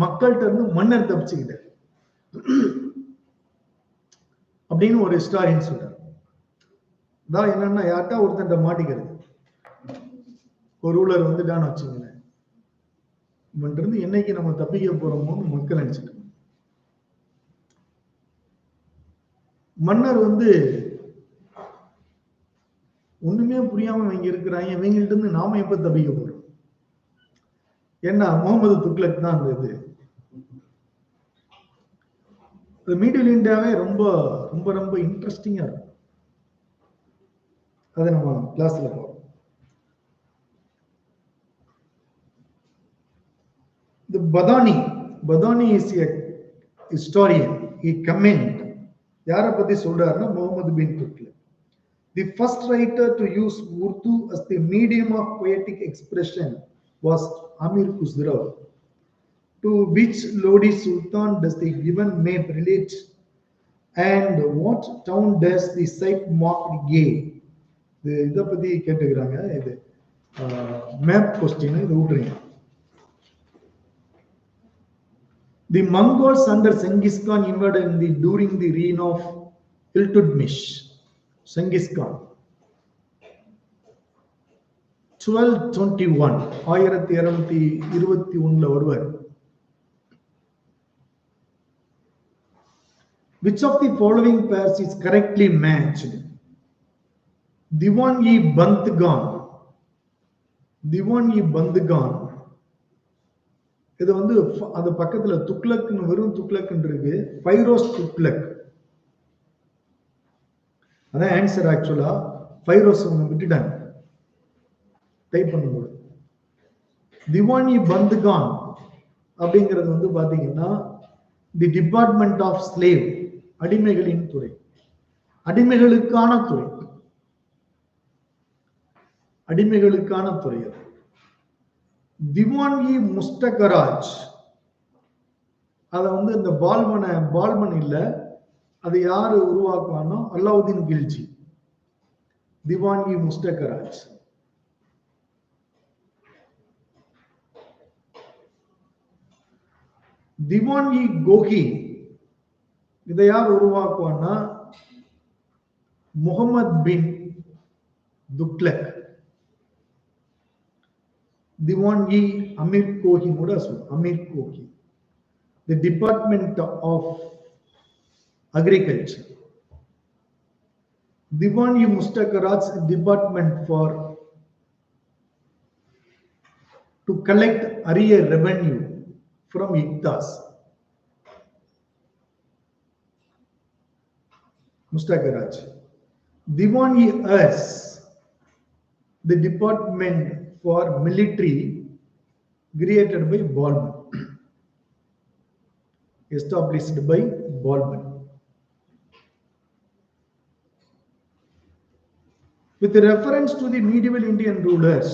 A: மக்கள்கிட்ட இருந்து மன்னர் தப்பிச்சுக்கிட்டார் அப்படின்னு ஒரு ஹிஸ்டாரியன் சொல்றார். அதான் என்னன்னா, யார்ட்டா ஒருத்தன்ட்ட மாட்டிக்கிறது. ஒரு ரூலர் வந்துட்டான்னு வச்சுங்களேன், இருந்து என்னைக்கு நம்ம தப்பிக்க போறோமோன்னு மக்கள் நினைச்சிட்டு, மன்னர் வந்து ஒண்ணுமே புரியாம இவங்க இருக்கிறாங்க, இவங்கள்ட்ட இருந்து நாம எப்ப தப்பிக்க போறோம்? ஏன்னா முகமது துக்ளக் தான் அந்த இது. மிடில் இந்தியாவே ரொம்ப ரொம்ப ரொம்ப இன்ட்ரெஸ்டிங்கா இருக்கும். அதை நம்ம கிளாஸ்ல போறோம். The Badani is a historian. He comment. யாரை பத்தி சொல்றாருன்னா, முகமது பின் Tughlaq. The first writer to use Urdu as the medium of poetic expression was Amir Khusrau, to which Lodi Sultan does the given map relate, and what town does the site marked gave? இதை பத்தி கேட்டுக்கிறாங்க. இது map question, இது விட்டுறீங்க. The Mongols under Genghis Khan invaded during the reign of Iltutmish. Genghis Khan 1221 1221 வருவார். Which of the following pairs is correctly matched? Diwan-i-Bandgan. Diwan-i-Bandgan. இது வந்து அந்த பக்கத்துல துக்ளக்னு வெறும் துக்ளக்னு இருக்கு. ஃபைரோஸ் துக்ளக் அதான் ஆன்சர். ஆக்சுவலா ஃபைரோஸ் விட்டுட்டாங்க டைப் பண்ணும்போது. திவான்-இ-பந்த்கான் அப்படிங்கிறது வந்து பாத்தீங்கன்னா தி டிபார்ட்மெண்ட் ஆஃப் ஸ்லேவ், அடிமைகளின் துறை, அடிமைகளுக்கான துறை, அடிமைகளுக்கான துறை. திவான்-இ-முஸ்தகராஜ் அத வந்து இந்த பால்மன் இல்ல, அது யாரு உருவாக்குவானோ அலாவுதீன் கில்ஜி. திவான்-இ-முஸ்தகராஜ். திவான்-இ-கோஹி இதை யார் உருவாக்குவான்னா முகமது பின் துக்ளக். Diwan-i-Amir Kohi கூட சொல்லுவோம். Amir கோஹி, the Department of Agriculture. Diwan-i-Mustakaraj department for to collect arrear revenue from Iktas. Mustakaraj. Diwan-i-As, the department for military created by Balban, established by Balban. With reference to the medieval Indian rulers,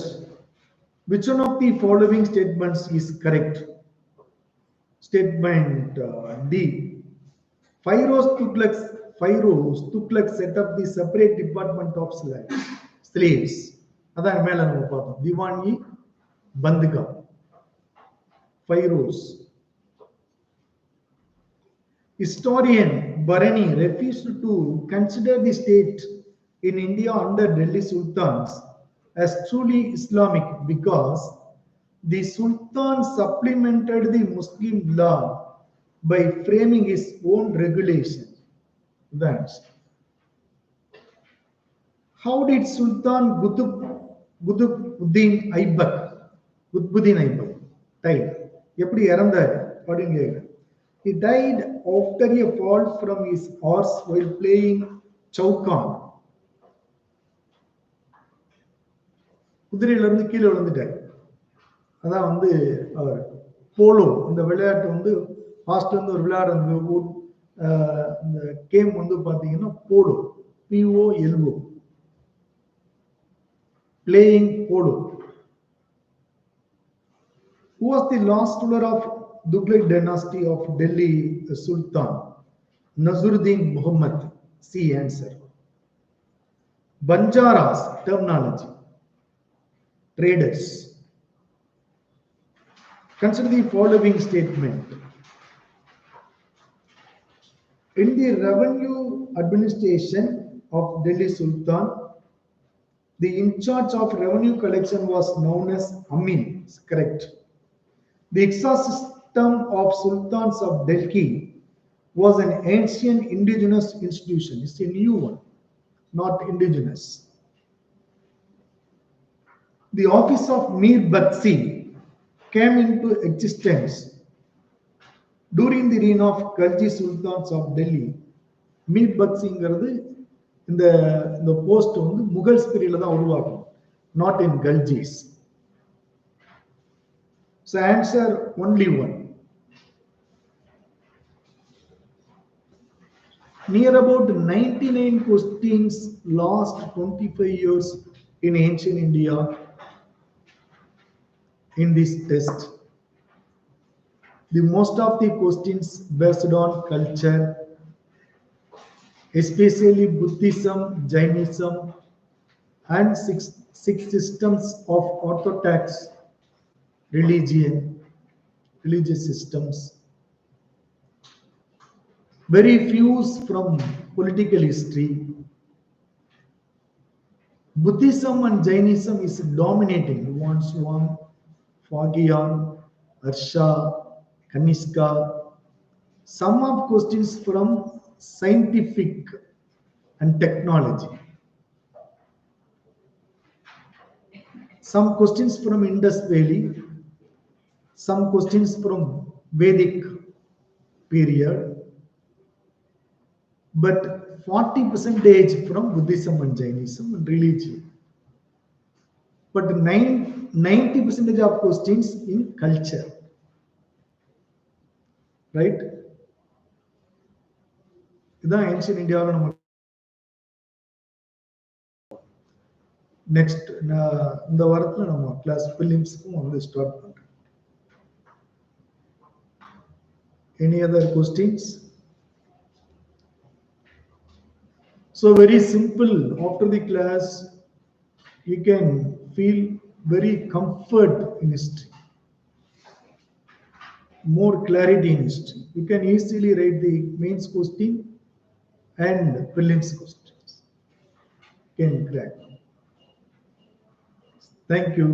A: which one of the following statements is correct? Statement D. Phairoz Tughlaq set up the separate department of slaves. அதான் மேல நம்ம பார்த்தோம். திவான்-இ-பந்த்கா, Firoz. Historian Barani refused to consider the state in India under Delhi Sultans as truly Islamic because the Sultan supplemented the Muslim law by framing his own regulation. That's how did Sultan Qutbuddin Aibak died? எப்படி இறந்தார் அப்படின்னு கேட்கிறேன். He died after a fall from his horse while playing chaukan. குதிரையில இருந்து கீழே விழுந்துட்டார். அதான் வந்து polo, இந்த விளையாட்டு வந்து ஹாஸ்டல் இருந்து ஒரு விளையாடு, இந்த கேம் வந்து பாத்தீங்கன்னா polo, POLO, playing polo. Who was the last ruler of Tughlaq dynasty of Delhi Sultan? Naseeruddin Muhammad. C answer. Banjaras terminology. Traders. Consider the following statement. In the revenue administration of Delhi Sultan, the in charge of revenue collection was known as Amin. It's correct. The exhaust system of Sultans of Delhi was an ancient indigenous institution. It's a new one, not indigenous. The office of Mir Bakshi came into existence during the reign of Ghalji Sultans of Delhi. Mir Bakshi இந்த post வந்து Mughals பீரியட்ல தான் உருவாகும், not in Khaljis. So answer only one. Near about 99 questions last 25 years in ancient India in this test. The most of the questions based on culture, especially Buddhism, Jainism, and six systems of orthodox religious systems. Very few from political history. Buddhism and Jainism is dominating. Swan, Phagyan, Harsha, Kanishka. Some of questions from scientific and technology. Some questions from Indus Valley. Some questions from Vedic period. But 40% from Buddhism and Jainism and religion. But 90% of questions in culture. Right? இதான் ancient Indiaவில் நம்ம next இந்த வாரத்துல நம்ம class பிலிம்ஸ்க்கும் வந்து start பண்றோம். Any other questions? So very simple. After the class, you can feel very comfort in history, more clarity in history. You can easily write the mains question and prelims questions. You can crack. Thank you.